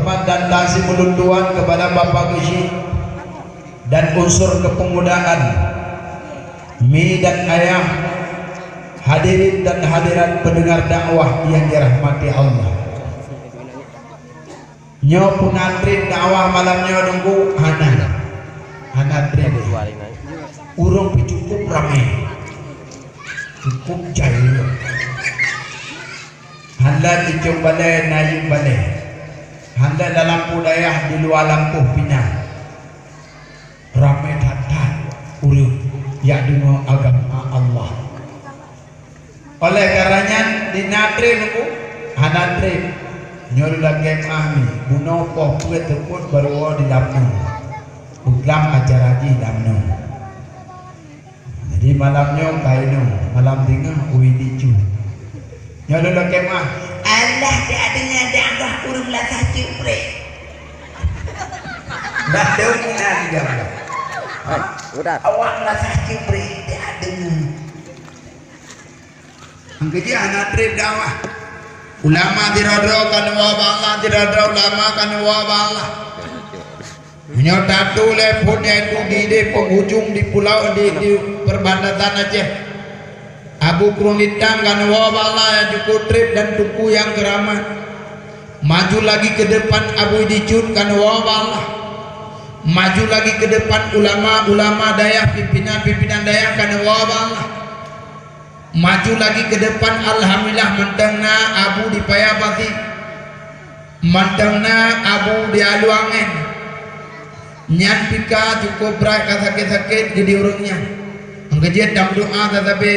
hormat dan kasih melunduan kepada Bapak Geshi dan unsur kepemudaan, Mi dan Ayah, hadirin dan hadirat pendengar dakwah yang dirahmati Allah. Nyo punatrin dakwah malamnya nunggu hanatrin urung cukup ramai, cukup jaya. Handa icung balai nayung balai, handa dalam budaya di luar lampuh pinang, ramai tatan urung ya dengan agama Allah. Oleh karenanya di natri nunggu hanatri nyori lagi kami buno poh kue tekut baru di dalam uklam acara di dalam. Jadi malamnya kainu malam tengah uwi dicu. Nyolo lo kemah Allah dia dengan dakwah kurung lah satu pre. Dah dengar dia. Udah. Awak lah satu pre dia dengar. Angkiji anak trip dakwah. Ulama dirodro kan wa bangla dirodro ulama kan wa bangla. Nyota tu le punya itu di penghujung di pulau di perbatasan Aceh. Abu Krunitang kan wabala yang cukup trip dan tuku yang keramat. Maju lagi ke depan Abu Dicun kan wabala. Maju lagi ke depan ulama-ulama daya, pimpinan-pimpinan daya kan wabala. Maju lagi ke depan alhamdulillah mentengna Abu di Payabati, mentengna Abu di Aluangen. Nyan pika cukup berat sakit-sakit jadi urungnya. Engkejet dalam doa tetapi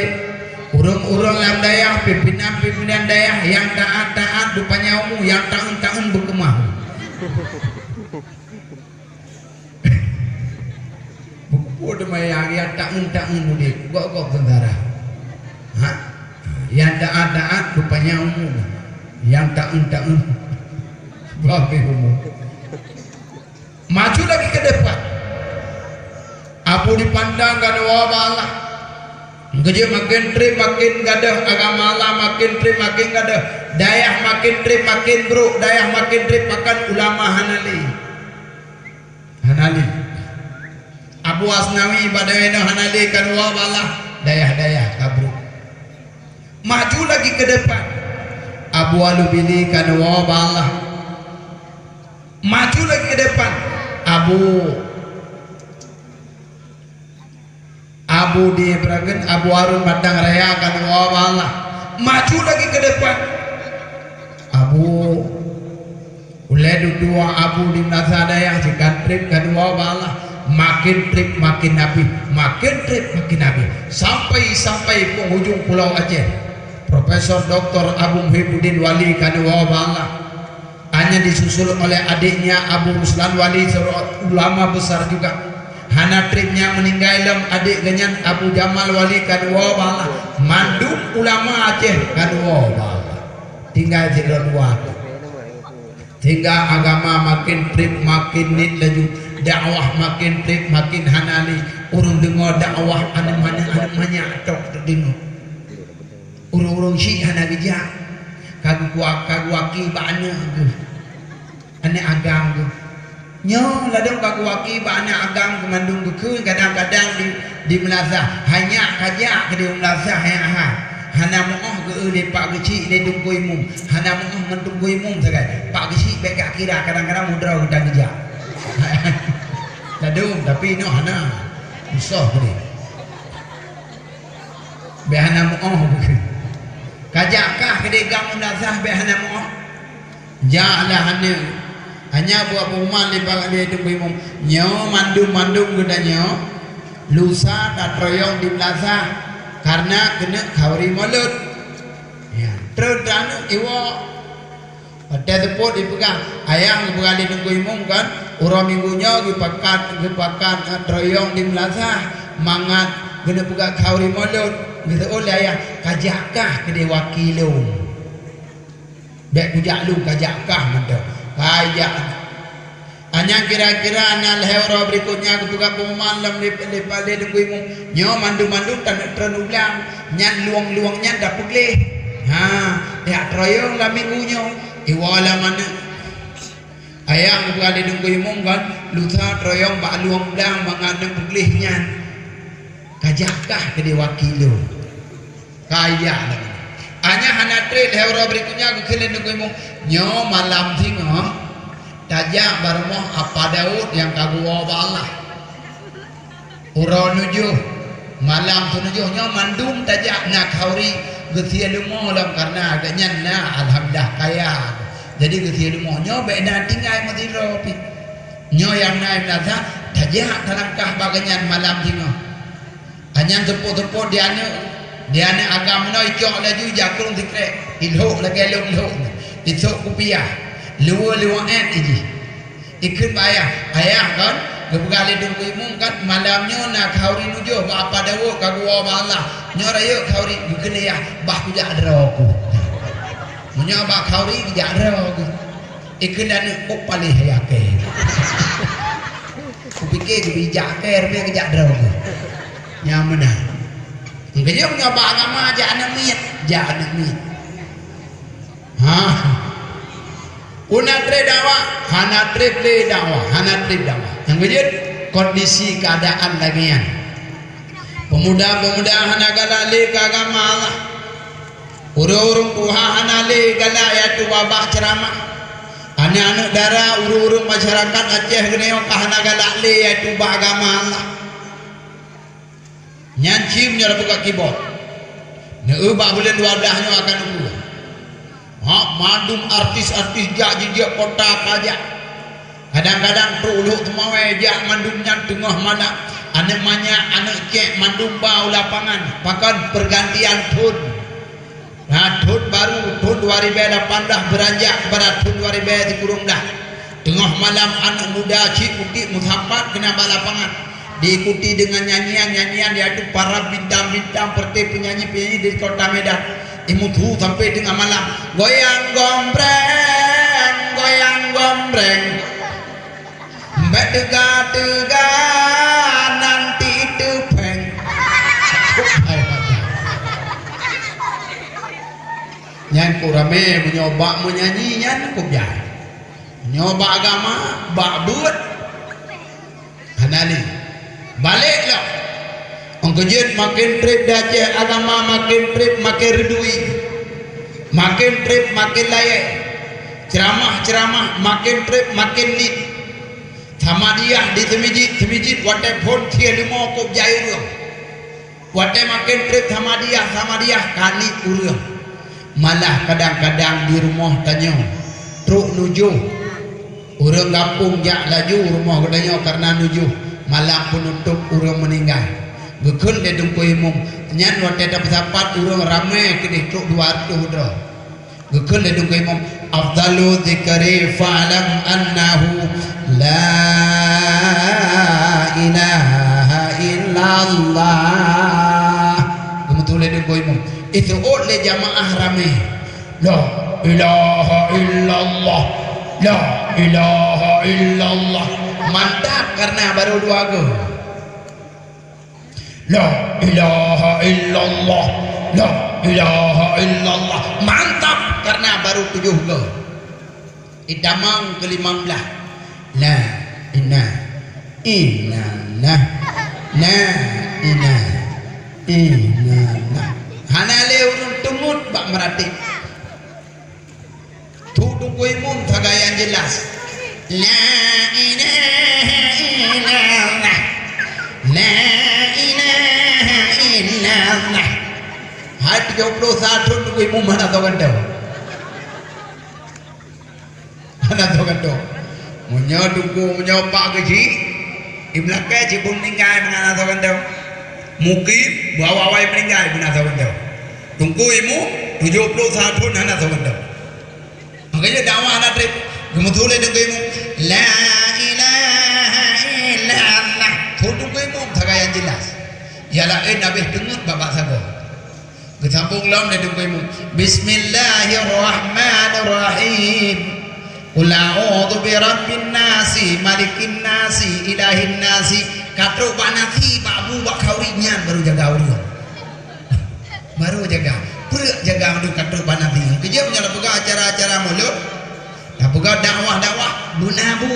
urung-urung dalam daya, pimpinan-pimpinan daya yang taat-taat rupanya umum, yang tahun-tahun berkemah. Buku demai yang tahun-tahun mudik, kok tentara. Yang taat-taat rupanya umum, yang tahun-tahun babi umum. Maju lagi ke depan. Abu dipandang kan wabala. Kerja makin trip makin gadah agama Allah, makin trip makin gadah dayah, makin trip makin buruk dayah, makin trip makan ulama Hanali. Abu Asnawi badawena Hanali kan wabala dayah kabruk. Maju lagi ke depan. Abu Alubili kan wabala. Maju lagi ke depan. Abu di Pragen, Abu Harun Madang Raya kan wabala. Maju lagi ke depan. Abu ulai dua Abu di Nasadaya jika trip kan wabala. Makin trip makin nabi, makin trip makin nabi, sampai penghujung Pulau Aceh. Profesor Dr. Abu Muhyiddin Wali kan wabala. Hanya disusul oleh adiknya Abu Ruslan Wali, seorang ulama besar juga. Hana tripnya meninggal dalam adik genyan Abu Jamal Wali kan wabala. Mandum ulama Aceh kan wabala. Tinggal jilid dua. Sehingga agama makin trip makin nit laju, dakwah makin trip makin hanali. Urung dengar dakwah mana tok terdengar. Urung Syiah hana gejak. Kaguaki bana tu, ane agam tu. Nyo ladang kaguaki bana agam kemandung tu kadang-kadang di Melazah hanya kajak ke di Melazah hanya hana moh ke lepak kecil di tunggu imum, hana moh mentunggu imum sagai. Pak kecil baik kira kadang-kadang mudrah kita gejak. Ladang tapi no hana susah ke dia. Behana moh ke. Kajakah kedegam munazah behana mo ja'ala hanya buat pengumuman di bawah dia tunggu imam nyo mandum gedanya lusa tak troyong di plaza karena kena kawri mulut ya terus dan iwo ada tepuk dipegang ayah berkali tunggu imam kan urang minggunya dipakat troyong di plaza mangat kena pegang kawri mulut. Gitu oleh ayah kajakah ke dia wakilung baik kujak lu kajakah menda kajak hanya kira-kira anak lehora berikutnya ketugas pengumuman dalam lepas dia dengku nyo mandu-mandu tak ternulang nyan luang-luangnya dah pegleh ya troyong lah minggunya iwala mana Ayang berkali nunggu imong kan lusa troyong bak luang dang mangandeng beglihnya kajakah ke wakilo kaya lagi hanya hanatrit hero berikutnya kekilin nunggu imong nyo malam thingo tajak barmoh apa Daud yang kagua Allah uro nujuh malam tu nujuh nyo mandum tajak nak hauri getia lumo lam karena agaknya na alhamdulillah kaya. Jadi ketika dia nyo beda tinggal mati ropi nyo yang naik nasa tajak kalangkah baganyan malam tino hanya tepuk-tepuk dia ni agam no icok laju jakung tikre ilhok lagi ilhok isok kupiah luwa iji ikut ayah kan kebekali dungku imung kan malamnya nak kauri nujuh apa dawo kagua Allah nyo raya kauri bukan ya bah kujak deraku menyabak kauri kejak deraku ikut dan opali hayake kupikir kebijak kerbe kejak deraku yang mana kejak menyabak agama jangan mit Unatrip dakwah, hanatrip dakwah. Yang kejut kondisi keadaan lagian. Pemuda-pemuda hanagala le kagama Allah. Urung tuha hanale gala ya tu babak ceramah. Anak-anak dara urung masyarakat Aceh geneo kahanagala le ya tu agama Allah. Nyancim nyara buka keyboard. Ne ubah bulan 12 nyo akan ulah. Madum artis-artis jak kota kajak kadang-kadang perlu temawe jak mandumnya tengah mana anak manya anak cek mandum bau lapangan pakan pergantian tun tun baru tun 2018 beranjak kepada tun 2000 dikurung dah tengah malam anak muda cik putih muhammad kena balapangan diikuti dengan nyanyian yaitu para bintang-bintang seperti penyanyi-penyanyi di kota Medan imutu sampai tengah malam goyang gombreng mbak tega nanti tepeng nyan kurame menyoba menyanyi nyan kubjah nyoba agama bak buat hanali balik lah Angkejut makin trip dace agama makin trip makin redui makin trip makin layak ceramah makin trip makin lit Thamadiah di temijit wate phone thia limo kop jai urang wate makin trip Thamadiah kali urang malah kadang-kadang di rumah tanya truk nuju urang kampung jak laju rumah katanya karena nuju malam penutup urang meninggal Gekun dia dungku imum nyan wate dapat sapat urang ramai kini truk 200 dro Gekun dia dungku imum afdalu dzikri fa'lam annahu la ilaha illallah kemudian dia dungku imum itu oleh jamaah ramai la ilaha illallah la ilaha illallah mantap karena baru dua go La ilaha illallah La ilaha illallah mantap karena baru 7 go idamang ke-15 la ilaha illallah la ilaha illallah hanale urun tumut bak merati tudung kuimun tagayan jelas la ilaha illallah la nah hati 31 nunggu imu mana tahu kan tahu menyoba keji iblakai cipun meninggal mana tahu kan tahu mungkin bawa meninggal mana tahu kan tahu tunggu imu 71 mana tahu kan tahu makanya dakwah anak trip kemudian tunggu imu la ilaha illallah tunggu imu tagayan jelas ya lain habis dengar bapak sabar kesambung lam dia tunggu bismillahirrahmanirrahim qul a'udzu birabbin nasi malikin nasi ilahin nasi katru banati babu bak kaurinya baru jaga urang baru jaga mendu katru banati kejam nyala buka acara-acara mulut dah buka dakwah bunabu.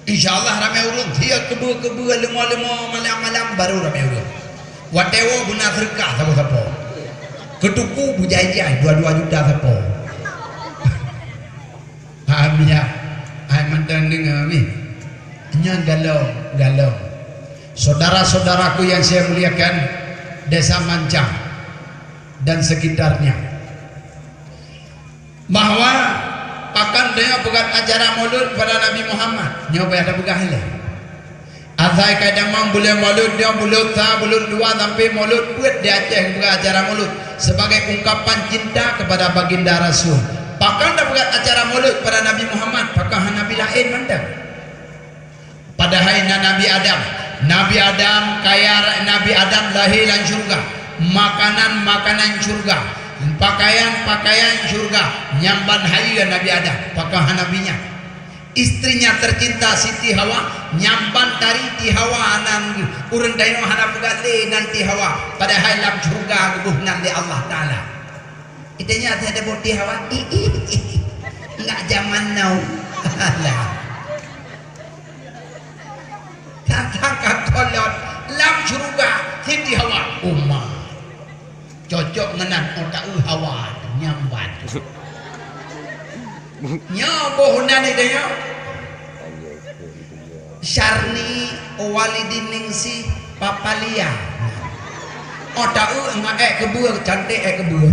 InsyaAllah ramai urun. Dia kebu-kebu lemo-lemo malam-malam baru ramai urun. Watewo guna serkah siapa-siapa. Ketuku bujai-jai 22 juta siapa. Faham ya? Hai mantan dengar ni. Nya galau. Saudara-saudaraku yang saya muliakan, Desa Mancang dan sekitarnya, bahwa akan dia buat acara maulud pada Nabi Muhammad. Nyoba ada bukan lah. Azai kadang mang boleh maulud dia mulut dua sampai maulud buat dia Aceh buat acara maulud sebagai ungkapan cinta kepada baginda Rasul. Bahkan dah buat acara maulud pada Nabi Muhammad, pakah Nabi lain mandang. Padahal Nabi Adam kaya, Nabi Adam lahir dalam syurga, makanan syurga, pakaian syurga, nyamban hayu Nabi Adam, pakah nabinya. Istrinya tercinta Siti Hawa, nyamban dari ti Hawa anan urang dayo hanap gale nanti Hawa, padahal dalam syurga gubuh nanti Allah Taala. Itanya ada boti Hawa, enggak zaman now. Alah. Tangkap kolot lam syurga Siti Hawa umma cocok ngenan otak Hawa nyambat nyoboh nani dia Syarni Walidin Ningsi Papalia otak kebur cantik kebur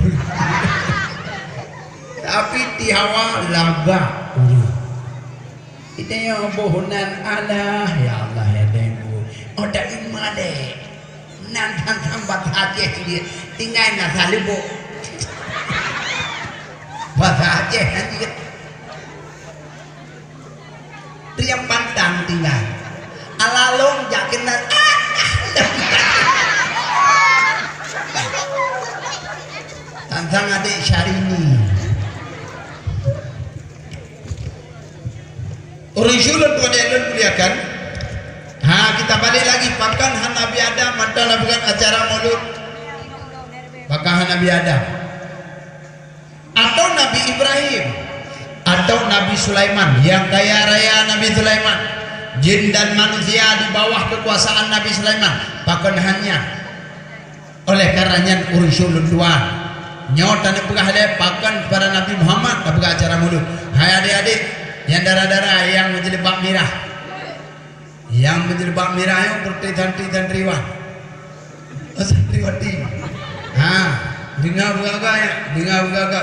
tapi ti Hawa laga itanya bohonan Allah ya Allah ya dengu odak imade nantang sambat Aceh dia tinggal nak salibo bahasa Aceh nanti triam pantang tinggal alalong jakenan tantang adik Syahrini Rasulullah tuan muliakan. Kita balik lagi pakan Nabi Adam mantan bukan acara maulud. Pakan Nabi Adam atau Nabi Ibrahim atau Nabi Sulaiman yang kaya raya Nabi Sulaiman, jin dan manusia di bawah kekuasaan Nabi Sulaiman. Pakan hanya oleh karenanya Rasulullah tuan nyotan pegah pakan kepada Nabi Muhammad bukan acara maulud. Hai adik-adik yang darah-darah yang menjilbab merah, yang menjilbab merah yang seperti santriwan santriwati dengar buka ya, dengar buka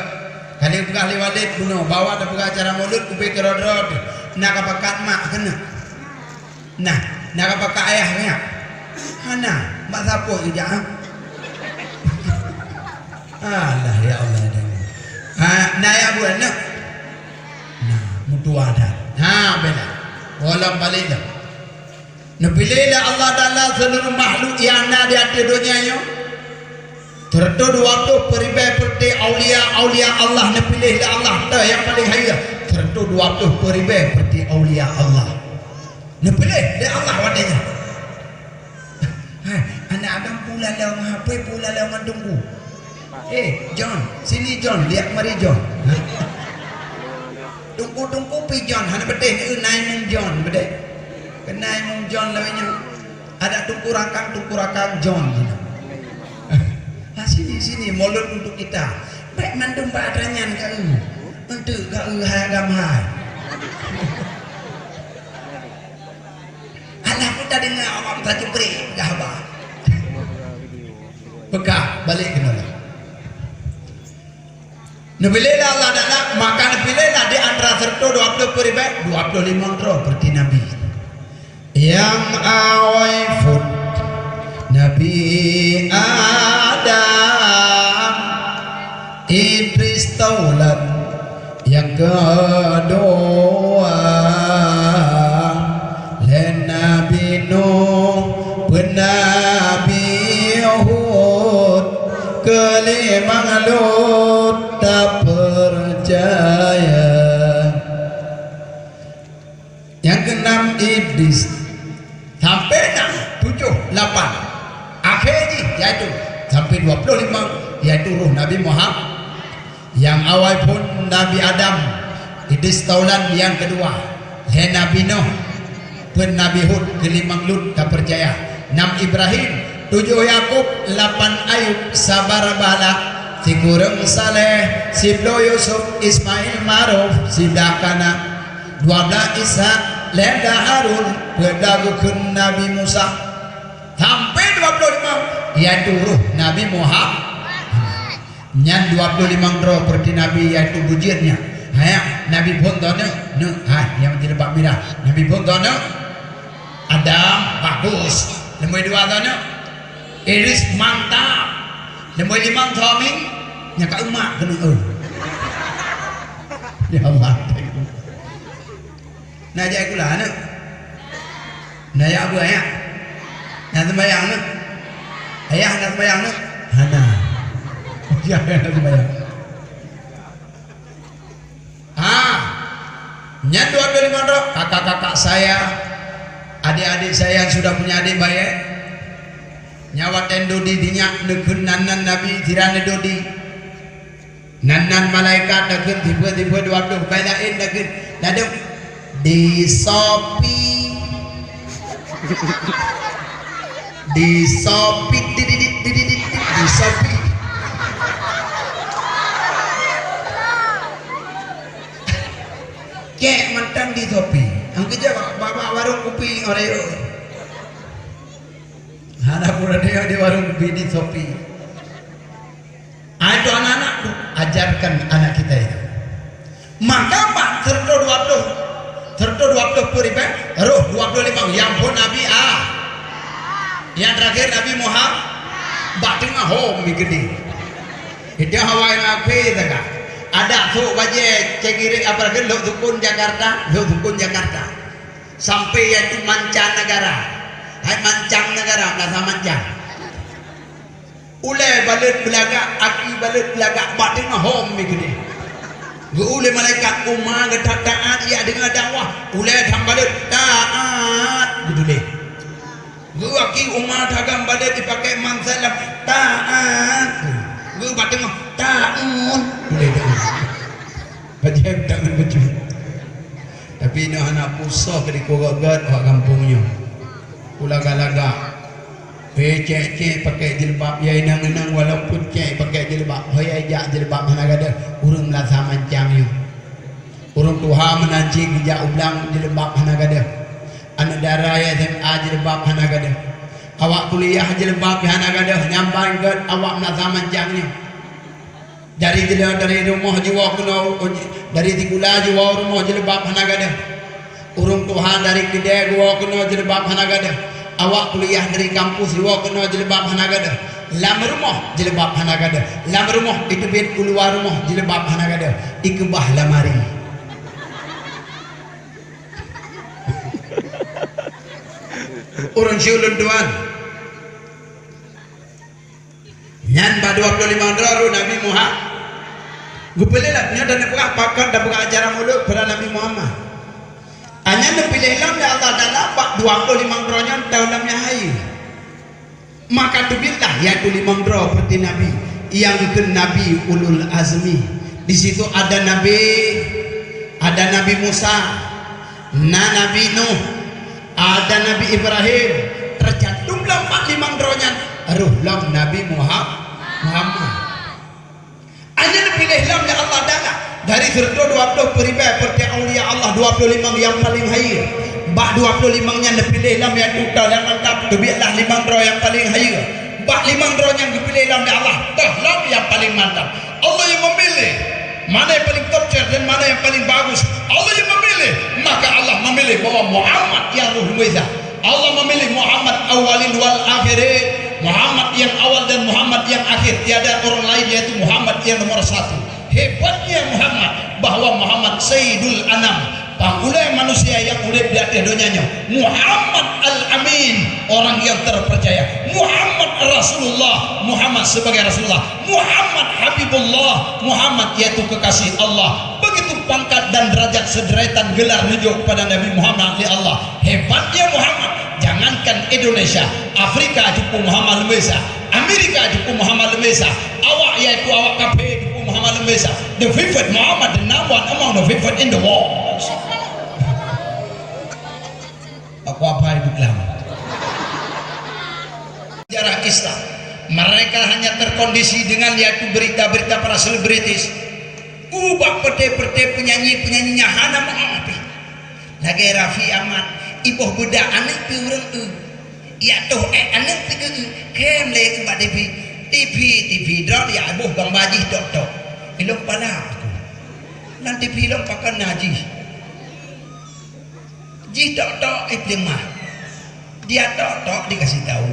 kali buka liwalid bunuh bawa ada buka acara maulud kupi kerodrod nak pakat mak kena nak pakat ayahnya hana mak sapo ija Allah ya Allah naya buat nak mutu ada bela walam balida nabilela Allah Taala seluruh makhluk yang ada di atas dunia nya tertud waktu peribai perti aulia Allah napilih Allah ta yang paling haya tertud waktu peribai perti aulia Allah napilih dia Allah wadanya anak abang pula lawan HP pula lawan tunggu John sini John lihat mari John tungku pijon hana bedeh ni nai mung John bedeh kenai mung John lawannya ada tungku rakang John sini maulud untuk kita baik mandum badannya untuk agam hai anak kita dengar orang tak jepri gahba bekah balik ke nolak nabilela Allah Taala maka nabilela di antara serta 20 peribai 25 tro seperti Nabi yang awai fut Nabi Adam Idris Taulat yang kedua dan Nabi Nuh Nabi Hud kelima Lut tak percaya yang keenam Idris sampai 6, 7, 8 akhirnya yaitu sampai 25 yaitu ruh Nabi Muhammad yang awal pun Nabi Adam Idris Taulan yang kedua, le Nabi Nuh, pun Nabi Hud, kelimang Lut tak percaya. 6 Ibrahim, 7 Yakub, 8 Ayub, sabar bala, 3 Saleh, 10 Yusuf, Ismail Maruf, Sidakana, 12 Ishak, Lenda Harun, pedagukun Nabi Musa, sampai 25 yaitu ruh Nabi Muhammad. Nyan 25 roh seperti Nabi yaitu bujirnya. Hayang Nabi pun tahu yang tidak bak mirah. Nabi pun tahu Adam bagus. Nombor 2 tahu Idris mantap. Nombor 5 Tommy nyaka umat kena ya Allah. Nah jadi aku lah nah ya aku ayah nah sembayang ayah nak sembayang hana ya nak sembayang nyan 25 roh kakak-kakak saya, adik-adik saya yang sudah punya adik baik nyawa tendodi dinyak nekun nanan Nabi tirane dodi nanan malaikat nekun tiba-tiba 20 balain nekun daduk di Shopee di Shopee di Shopee kek mantan di Shopee ang kerja bawa warung kopi Oreo anak pura dia di warung kopi di Shopee. Itu anak-anak ajarkan anak kita itu maka mak terdo 20 puriban roh 25 yang pun Nabi yang terakhir Nabi Muhammad batin home gede itu Hawaii ngapain tak ada tuh wajah cekiri apa lagi lo dukun Jakarta sampai yaitu mancanegara hai mancanegara nasa mancan ule balik belaga aki balik belaga batin home gede ule malaikat umma getak taat ia dengan dakwah ule balik taat gitu deh gua aki umma dagang balik dipakai mansalam taat gua batin taun boleh baca tangan baju tapi ini anak pusok di kogat orang kampungnya pula galaga cek pakai jilbab ya inang walaupun cek pakai jilbab hoy ajak jilbab mana ada urang melasa mancang you urang tuha menanci gejak ublang jilbab mana ada anak darah ya SMA jilbab mana ada awak kuliah jilbab mana ada nyambang ke awak melasa mancangnya dari rumah jiwa kuno dari tikula jiwa rumah jilbab mana ada urang tuha dari kedai jiwa kuno jilbab mana ada awak kuliah dari kampus jiwa kena jilbab hanagada lam rumah jilbab hanagada lam rumah itu bed keluar rumah jilbab hanagada ikbah lamari orang siulun tuan nyan ba 25 dolar Nabi Muhammad gupele lah nya dan buka pakar dan buka acara mulut pada Nabi Muhammad hanya dipilih lam ya Allah dan apa 25 rohnya dalamnya hayu maka tubillah yaitu 5 roh seperti Nabi yang ke Nabi ulul azmi di situ ada Nabi Musa Nabi Nuh ada Nabi Ibrahim tercantum dalam 5 rohnya ruh lam Nabi Muhammad hanya dipilih lam ya Allah dan dari serta 20 peribai seperti aulia Allah 25 yang paling hayu bak 25 nya dipilih lam yang total yang mantap kebiarlah 5 roh yang paling hayu bak 5 roh yang dipilih lam ya Allah lam yang paling mantap Allah yang memilih mana yang paling top tier dan mana yang paling bagus Allah yang memilih maka Allah memilih bahwa Muhammad yang ruh muiza Allah memilih Muhammad awalin wal akhirin Muhammad yang awal dan Muhammad yang akhir tiada orang lain yaitu Muhammad yang nomor 1 hebatnya Muhammad bahwa Muhammad Sayyidul Anam pangulai manusia yang urip di atas dunianya Muhammad Al-Amin orang yang terpercaya Muhammad Rasulullah Muhammad sebagai Rasulullah Muhammad Habibullah Muhammad yaitu kekasih Allah begitu pangkat dan derajat sederetan gelar menuju kepada Nabi Muhammad oleh Allah hebatnya Muhammad jangankan Indonesia Afrika cukup Muhammad Lemesa Amerika cukup Muhammad Lemesa awak yaitu awak kafir Muhammad Lemesa. The fifth Muhammad, the number one among the fifth in the world. Aku apa itu kelam? Sejarah Islam, mereka hanya terkondisi dengan yaitu berita-berita para selebritis. Ubah pete-pete penyanyi-penyanyinya hana mengapi. Lagi Raffi Ahmad, ibuh budak anak piurang ya tuh anak tiga kem lagi kat TV drop ya ibuh bang baji tok ilok pala aku nanti film pakai naji ji tok iklimah dia tok dikasih tahu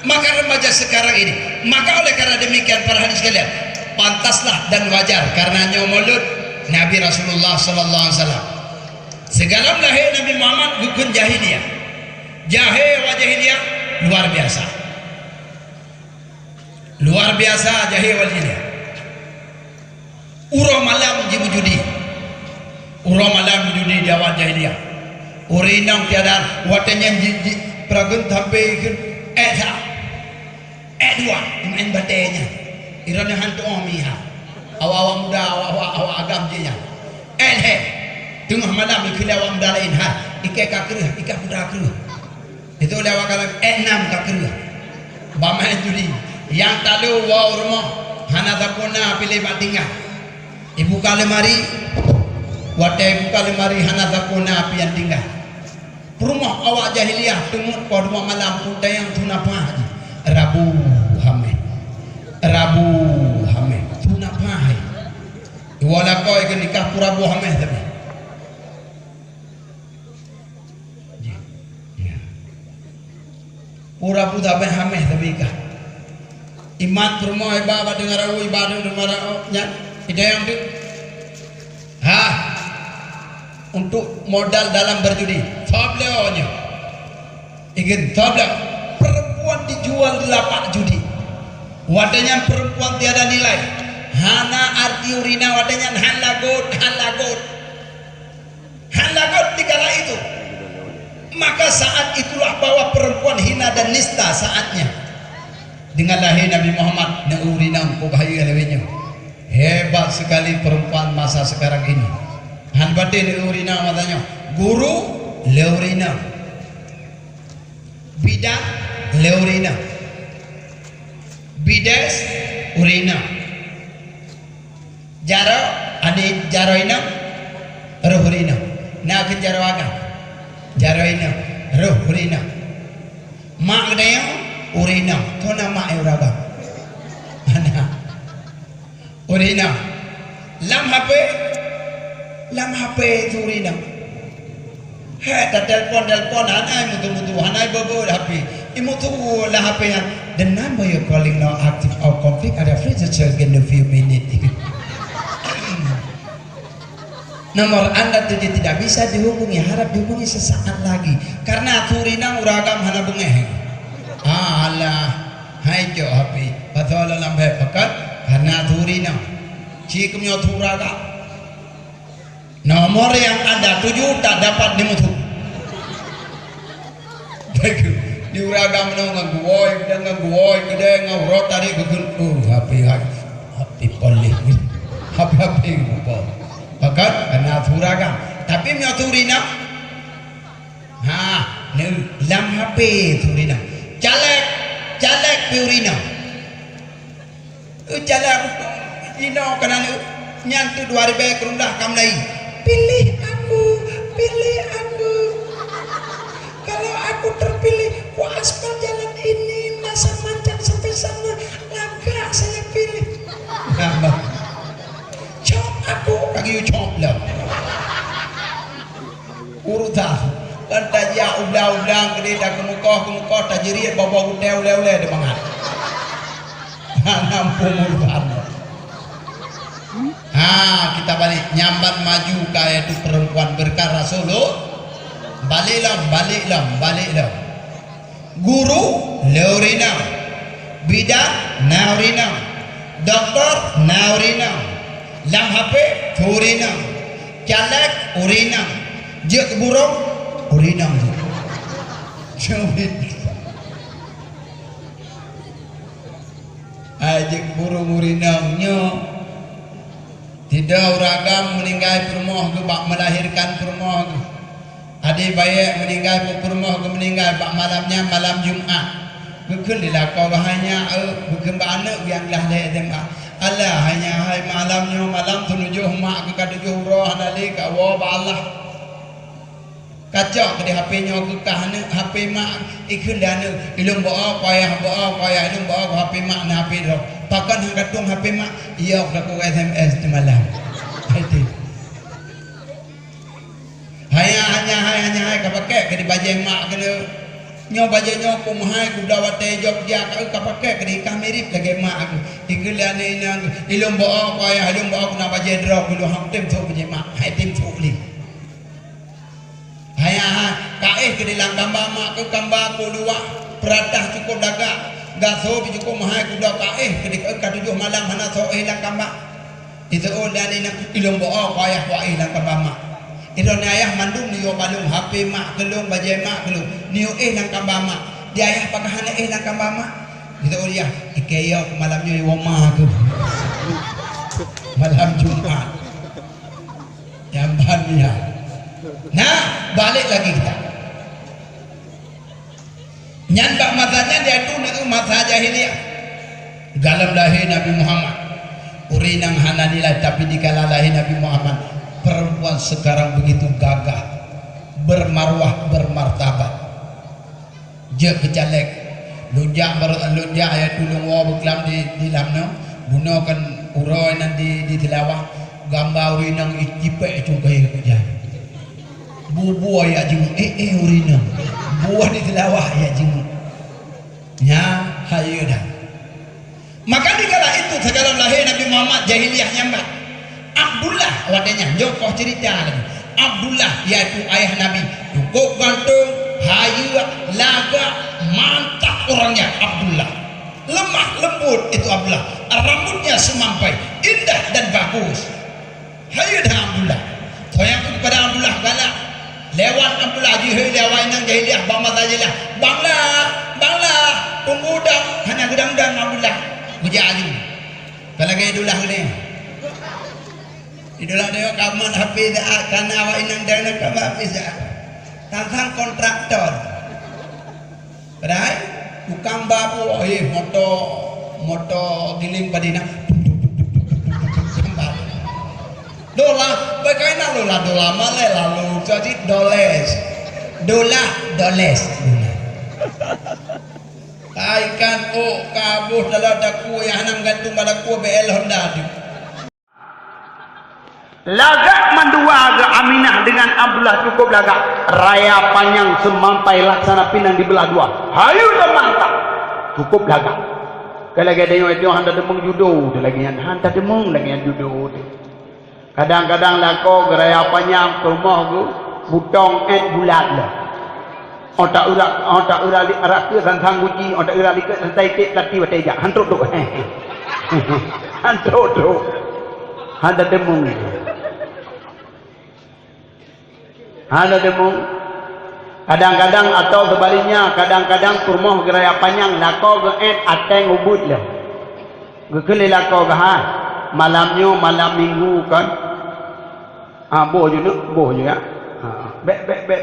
maka remaja sekarang ini maka oleh karena demikian para hadirin sekalian pantaslah dan wajar karena nyomulut Nabi Rasulullah sallallahu alaihi wasallam segala lahir Nabi Muhammad bukan jahiliyah jahiliyah luar biasa jahiliyah urah malam judi jawab jahiliyah urinang tiada watanya pragun sampai dua main batenya irana hantu omiha awak muda awak agam jinya tengah malam ikut awak muda lain ikai budak keruh itu lewat kalau 6 kakak bamain judi yang talu wow rumah hana takuna pilih batinga ibu kalemari hana takuna pian tinggal rumah awak jahiliyah tunggu pada malam putih yang tunapa Rabu Hamid tunapa wala kau ikan nikah Rabu Hamid tapi pura puda ben hameh tabika iman permo ibadah dengar ibadah dengar nya ide yang tu untuk modal dalam berjudi tableonya ingin tabla perempuan dijual di lapak judi wadanya perempuan tiada nilai hana arti urina wadanya halagot dikala itu maka saat itulah bahwa perempuan hina dan nista saatnya dengan lahir Nabi Muhammad neurinam ko bahaya lewenya hebat sekali perempuan masa sekarang ini han bade neurinam matanya guru leurinam bidan leurinam bides urinam jaro ade jaroinam rohurinam na ke jaroaga jaroina roh urina mak daya urina to nama uraga ana urina lam HP urina ta telepon ana mutu ana bobo HP imutu la HP yang the number you calling now active or complete ada free to check in a few minutes nomor anda itu tidak bisa dihubungi harap dihubungi sesaat lagi karena turinang uragam hana bungeh alah hai jo happy pathola lambe pakat karena turinang cikumnya turaga nomor yang anda tuju tak dapat dimutu di uragam ngangguoi gede ngawrot tadi gugun happy polih happy gupo pakat karena turaga tapi mio turina lam HP turina calek piurina calek ino kana nyantu 2000 kerundah kamlai pilih aku kalau aku terpilih ku aspal jalan ini masa mancat sampai sana laga saya pilih aku kaki ucap lah urutan kan tajak udah gede dah kemuka tajiri bawa udah de mangat nampung urutan kita balik nyambat maju kayak itu perempuan berkah Rasulullah balik guru leurina bidan naurina doktor naurina lam HP turinam calek urinam jek burung urinam ajak burung murinangnya tidak uragam meninggal permoh ke bak melahirkan permoh ke adik bayi meninggal ke permoh ke meninggal bak malamnya malam Jumat bukan dilakau hanya bukan anak yang lah SMA Allah hanya hai malamnya malam tujuh mak ke kadujuh roh nalik awal Allah kacau ke di HP-nya ke kahana HP mak ikun dana ilung bawa payah ilung bawa HP mak na HP roh pakan hang katung HP mak iya aku SMS di malam itu hanya ka pakai ke di bajai mak kena nyo bajai nyo ku mahai ku dawate Jogja ka pakai ke di kamirip lagi mak aku ikun dana nang ilung bawa payah ilung bawa ku na bajai roh ku hang tim tu bajai mak hai tim tu li Hayah kaih ke dalam gambar mak ke gambar ku dua peradah cukup dagang gaso cukup mahal kuda kaih ke tujuh malam hana so hilang gambar itu dan ini ilung boa payah wa hilang gambar mak itu ayah mandung niyo balung HP mak kelung bajai mak kelung niyo hilang gambar mak dia ayah pakai hana hilang gambar mak itu dia ikeyok malamnya di rumah tu malam Jumat yang banyak. Nah, balik lagi kita. Nyantak masanya dia itu nak masa jahiliyah. Dalam lahir Nabi Muhammad. Urinang hananilah tapi dikala lahir Nabi Muhammad, perempuan sekarang begitu gagah, bermarwah, bermartabat. Je kejalek. Lunjak ayat tulung wa beklam di lamno, gunakan uroi nanti di tilawah gambar urinang icipek cukai hujan. Buah ya jimu urina buah di tilawah ya jimu nya hayu dah maka dikala itu segala lahir Nabi Muhammad jahiliyah nyambat Abdullah wadanya Joko cerita lagi Abdullah yaitu ayah Nabi cukup gantung hayu laga mantap orangnya Abdullah lemah lembut itu Abdullah rambutnya semampai indah dan bagus hayu dah Abdullah sayangku kepada Abdullah galak lewat Abdullah jihil lewat nang jahiliyah bangla tajilah bangla pengudang hanya gedang-gedang Abdullah bujali kalau gaya idulah ni idulah dia kaman hafiz karena awak inang dana kamu hafiz tantang kontraktor padahal tukang babu moto giling padina dola bagaimana dola malay lalu jadi doles kaikan kabuh dalam daku yang hanam gantung pada ku BL Honda lagak mandua agak Aminah dengan Abdullah cukup lagak raya panjang semampai laksana pinang di belah dua hayu dan mantap cukup lagak kalau ada yang itu hantar demung judo lagi yang hantar demung lagi yang judo kadang-kadang lako geraya panjang rumah tu butong bulat lah otak urat di arak ke santang guci otak urat di ke santai ke lati watejak hantruk tu hantruk tu hantar demung kadang-kadang atau sebaliknya kadang-kadang rumah geraya panjang lako geet ateng ubud lah gekeli lako gahai malamnya malam minggu kan boh juga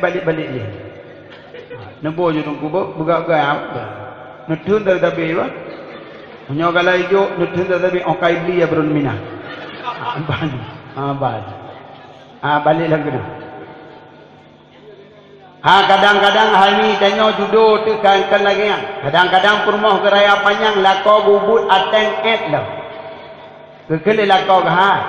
balik je nak boh je tunggu bergak-gak netun dari tapi apa punya kalau hijau netun dari tapi okai beli ya berun minah balik lagi tu kadang-kadang hal ni tanya judo tu kan lagi kadang-kadang rumah geraya panjang lako bubut ateng lah kekele lakau gah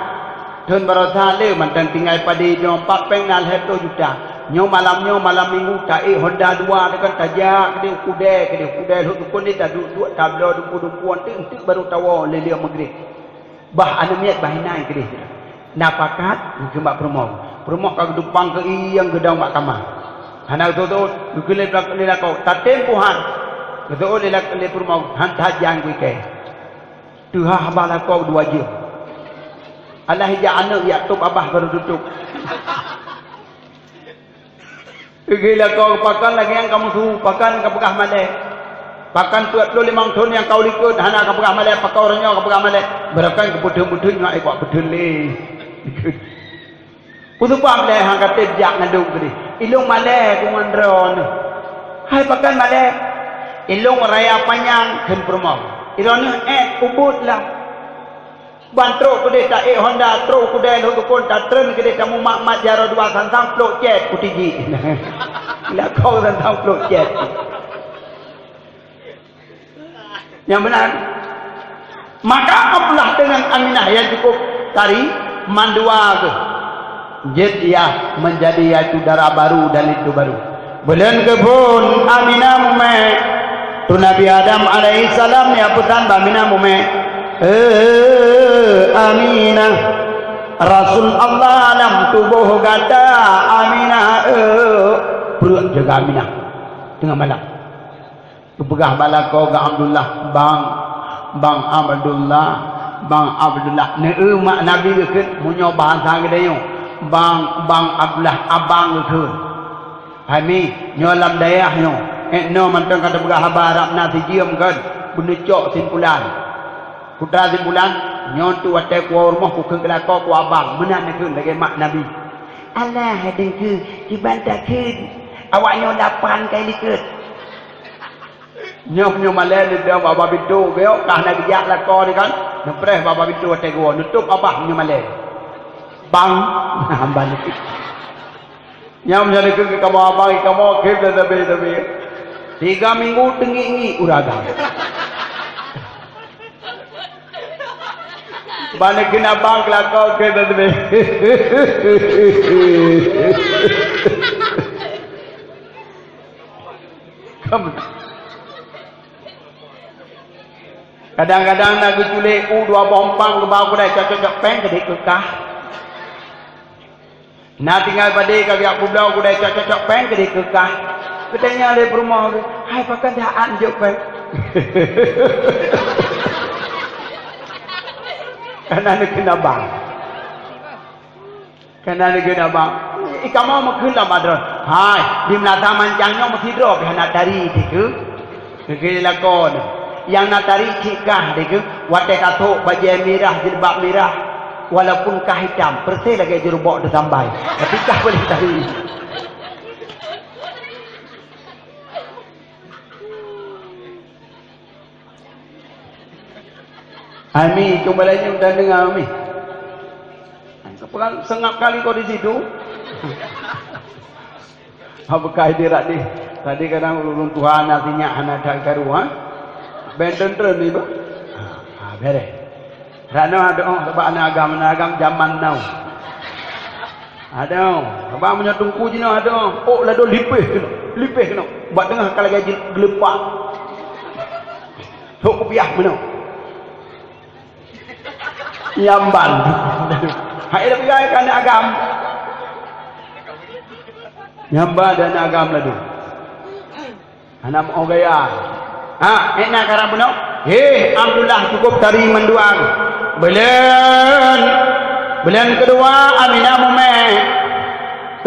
thun barotha le mantan tinggal padi nyo pak peng nal heto juta nyo malam minggu tai Honda 2 dekat tajak ke kuda lu kun ni tadu tablo dumpu ting baru tawa lelia maghrib bah anamiat bahinai ke dia napakat kembak perumah ka dupang ke yang gedang mak kamar hana tu kekele lakau tatempuhan tu le perumah hantar jang ke Tuhan abah kau 2 jam. Allah hijau anak Yakub abah baru duduk. Gila kau pakan lagi yang kamu suruh pakan ke bekah malai. Pakan 25 tahun yang kau likut hana ka pegah malai pakau orangnya ka pegah malai berakan ke budung-budung ngai buat budung le. Usup malai hang kate jak ngadung gede. Ilung malai ku mandron. Hai pakan malai. Ilung raya panjang ken permau. Ilung ubud lah. Bantro ku de ta Honda tro ku de lo ku ta tren ke de kamu mak jaro dua sansang plok jet ku tiji. La kau sansang plok jet. Yang benar. Maka Abdullah dengan Aminah yang cukup tari mandua ke jet ya menjadi yaitu darah baru dan itu baru. Belen kebun Aminah mume tu Nabi Adam alaihi salam ya putan Aminah mume Aminah Rasul Allah alam tubuh gata Aminah perut jaga Aminah tengah malam pegah bala kau ga Abdullah bang Abdullah ne mak Nabi ke munyo bahasa gedeyo bang Abdullah abang ke Hami nyolam dayah nyo no mantang kata pegah habarap na sijiam kan bunecok simpulan putra simpulan nyon tu wate ku rumah ku ke kelako ku abang menan ke lagi mak Nabi Allah hadeng ke dibantah ke awak nyo 8 kali ke nyok malai dia baba bidu beo kah nak bijak lako ni kan nepres baba bidu wate ku nutup abah nyo malai bang hamba ni nyam jadi ke kamu abang kamu ke tapi 3 minggu tengi uragan balik kena bang kelakau ke tapi kadang-kadang nak culik 2 bompang ke bawah kedai cocok peng kedai kekah nak tinggal pada kaki aku belau kedai cocok peng kedai kekah kedainya ada rumah hai pakan daan jok peng karena ni kena bang ikan mau makan lah madron hai di melata mancangnya mesti drop nak dari itu ke lakon yang nak tarik cikah dia wate katuk baju merah jilbab merah walaupun kah hitam persis lagi jerubok dia sampai tapi kah boleh tarik Ami coba lagi udah dengar Ami sepekan sengap kali kau di situ apa dia ni tadi kadang ulun Tuhan artinya anak dah karuan benten ni ba bere rano ada sebab anak agam zaman now ada sebab punya tungku jino ada lado lipeh kena buat tengah kalau gaji gelepak sok kopiah meno nyamban hai dah pergi kan agam nyamba dan agam ladu anak mau gaya enak karena benar Abdullah cukup tari menduang belen kedua Aminah mume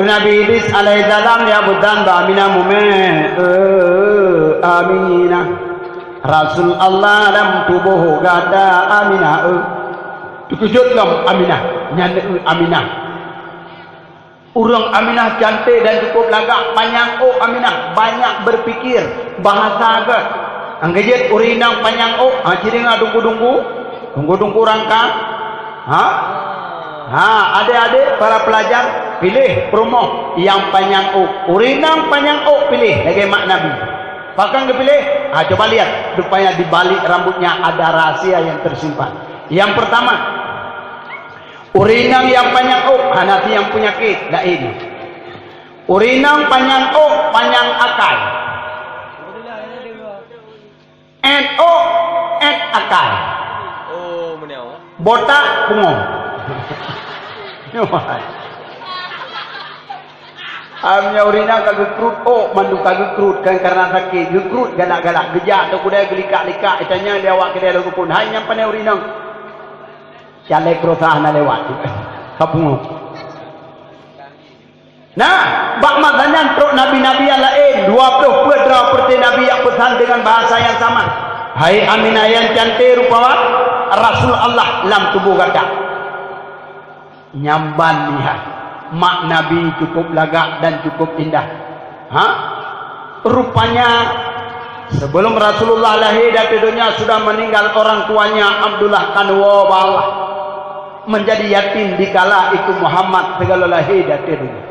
Nabi Idris alaihi salam ya budan ba Aminah mume Aminah Rasul Allah dalam tubuh gada Aminah terkejut lam Aminah nyanda Aminah urang Aminah cantik dan cukup lagak panjang Aminah banyak berpikir bahasa agak anggejet urinang panjang ciri nga dungku rangka adik-adik para pelajar pilih promo yang panjang urinang panjang pilih lagi mak Nabi bahkan dipilih coba lihat rupanya di balik rambutnya ada rahasia yang tersimpan yang pertama urinang yang panjang nanti yang penyakit lain urinang panjang panjang akal akal botak bungong amnya urinang kagekrut mandu kagekrut kan karena sakit gekrut galak-galak gejak tu kuda gelikak-likak itanya dia awak kedai lagu pun hai nyampan urinang calek rosah na lewat kapung nah bak matanya truk nabi-nabi yang lain 20 putera puteri Nabi yang pesan dengan bahasa yang sama. Hai Aminah yang cantik rupawan Rasul Allah dalam tubuh gagak. Nyamban lihat. Mak Nabi cukup lagak dan cukup indah. Rupanya sebelum Rasulullah lahir dari dunia sudah meninggal orang tuanya Abdullah Kanwa Allah. Menjadi yatim dikala itu Muhammad segala lahir dari dunia.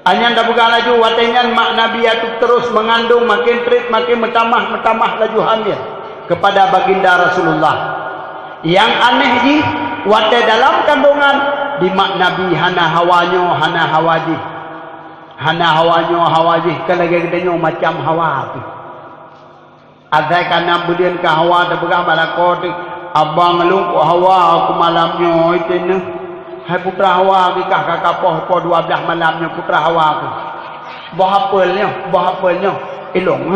Hanya dah buka laju watengan mak Nabi itu terus mengandung makin terit makin metamah laju hamil kepada baginda Rasulullah. Yang aneh ji wate dalam kandungan di mak Nabi hana hawanyo hana hawaji kan lagi gedenya macam hawa tu. Ada kana budian ka hawa dah buka balakot abang lu ko hawa aku malamnya itu ne. Hai putra hawa nikah kakak poh 12 malamnya putra hawa tu. Bah apelnya elong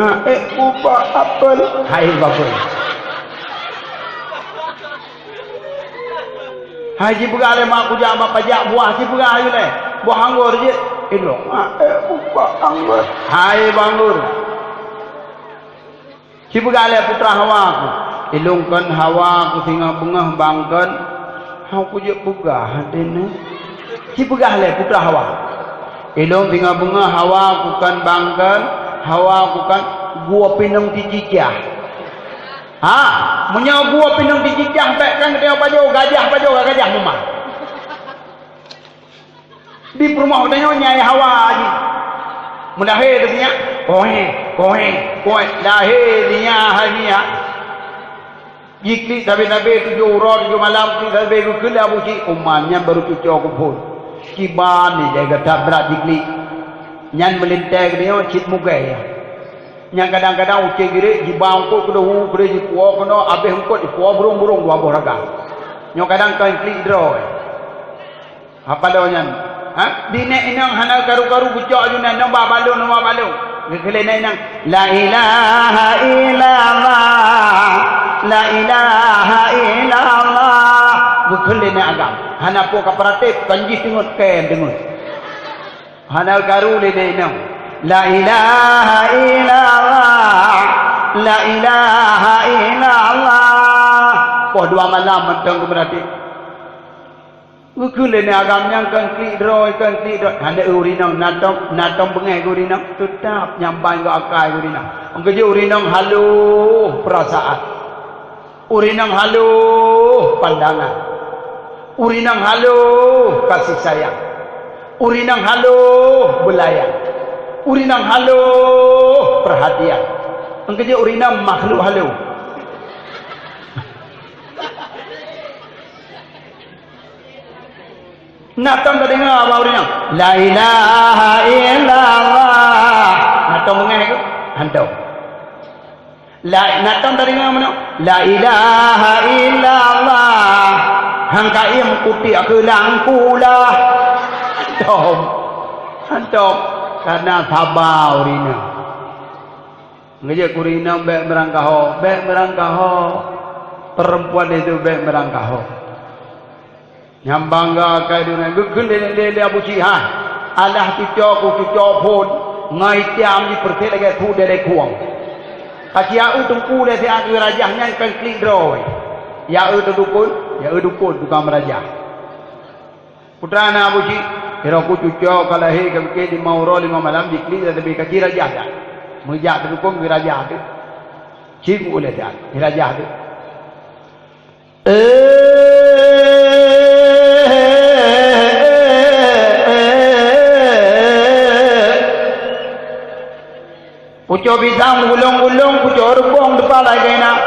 ubah apel hai bapel. Haji pegale mak ku jak mak pajak buah si pegale le. Buah anggur je. Elong ubah anggur. Hai bangur. Si pegale putra hawa ku. Elongkan hawa ku tinggal bengah bangkan. Hau ku je buka hadene. Si pegale putra hawa. Elong tinggal bengah hawa ku kan bangkan. Hawa ku kan gua pinang dijijah. Menyau gua pinang dijijah baik kan dia gajah memang. Di rumah dia nyai hawa ni. Mulahir dia kohe lahir dia hanya. Jikli tabe 7 malam ti tabe ku kela buci umannya baru cucok ku pun. Kiban ni jaga tabrak jikli. Nyan melintai dia cit muka ya. Yang kadang-kadang ucap gire di bangku kuda kuda di puak kuno abeh hukut di puak burung dua buah raga. Yang kadang kan klik draw. Apa doanya? Di nek inang hana karu bucak juna nama balu. Kekele nek inang la ilaha illallah. Kekele nek agam. Hana po kaparatif kanji tingut ken tingut. Hana karu le nek inang. La ilaha illallah. Poh 2 malam mentang berarti. Ukule ni agam yang kan klidro. Hande urinang natong bengai urinang tetap nyampai ke akai urinang. Engke je urinang halu perasaan. Urinang halu pandangan. Urinang halu kasih sayang. Urinang halu belayang. Urinang halu perhatian. Engkau je urinang makhluk halu. Natong dah dengar apa urinang? La ilaha illallah. Natong mengai ke? Hantau. Natong dah dengar mana? La ilaha illallah. Hangka im kuti aku langkulah. Hantau. Karena sabar urina. Ngejek urina baik merangkaho. Perempuan itu baik merangkaho. Yang bangga kai dunia. Gegel lele abu cihan. Alah cucok pun. Ngai tiam di pertek lagi tu dari kuang. Kacia utungku dari aku rajahnya kan klik draw. Ya dukun tukang merajah. Putra anak abu cik. Kira aku cucok kalau hei ke di Mauro 5 malam dikli tapi kaki raja dah. Mujak terukung raja tu. Cik boleh dah. Raja tu. Pucuk pisang gulung pucuk rebung depan lagi nak.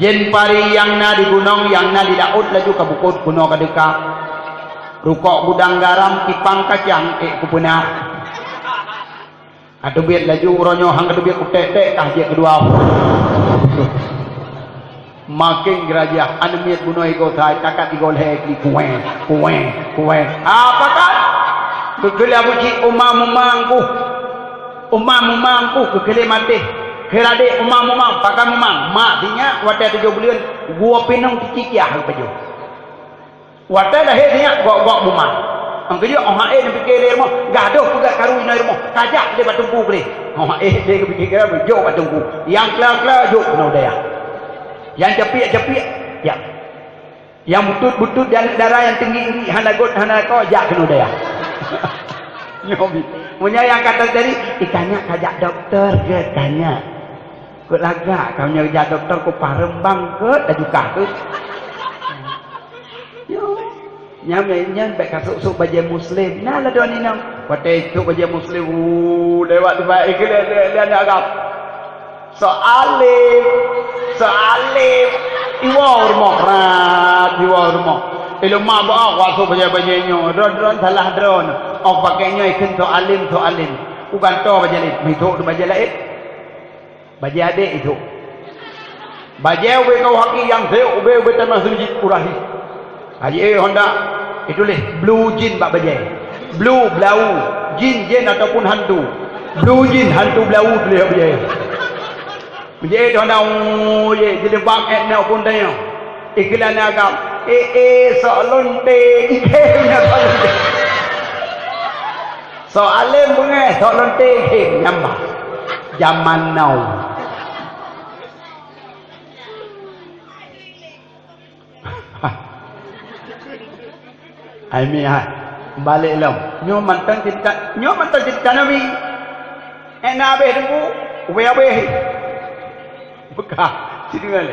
Jen pari yang na di gunung yang na di laut laju ke bukut kuno ke dekat. Rukok gudang garam kipang kacang kupuna. Adu biat laju ronyo hang adu biat kutek kah je kedua. Makin gerajah anu miat bunuh iko sai takat igol hek di kuwe. Apa kan? Kekele abu ci umamangku kekele mati. Kerade umamang pakai memang mak dinya wate 7 bulan gua pinang cikiah pejo. Wata dah dia gok bumang. Angka dia orang ni fikir rumah, gaduh pegat karui nai rumah. Kajak dia batungku boleh. Orang dia fikir jok batungku. Yang kelar-kelar jok kena udaya. Yang cepik-cepik, ya. Yang butut-butut dan darah yang tinggi-tinggi hanagot hanako jak kena udaya. Nyobi. Punya yang kata tadi, ikannya kajak doktor ke tanya. Kut lagak kau nyerja doktor ku Parembang ke dah juga ke. Nyamnya baik kasuk baju muslim. Nah lah doan ini. Pakai itu baju muslim. Lewat tu baik ke dia nak agak. Soalim. Iwa rumah. Ilu mak bawa waktu baju-bajunya. Drone salah drone. Oh pakainya ikan soalim. Bukan tu baju lain. Itu baju lain. Baju adik itu. Baju kau haki yang saya ubah tanah sujud kurahi. Haji Honda itu leh blue jin bak bajai. Blue blau, jin ataupun hantu. Blue jin hantu blau boleh bajai. Bajai Honda ye jadi bak etna pun tanya. Iklan agam soalonte ikemnya soalonte. Soalem bunga soalonte ikem nyambah. Zaman now. Ai balik lam. Nyo mantan cerita Nabi. Nabi tunggu, ube. Bekah sidungan.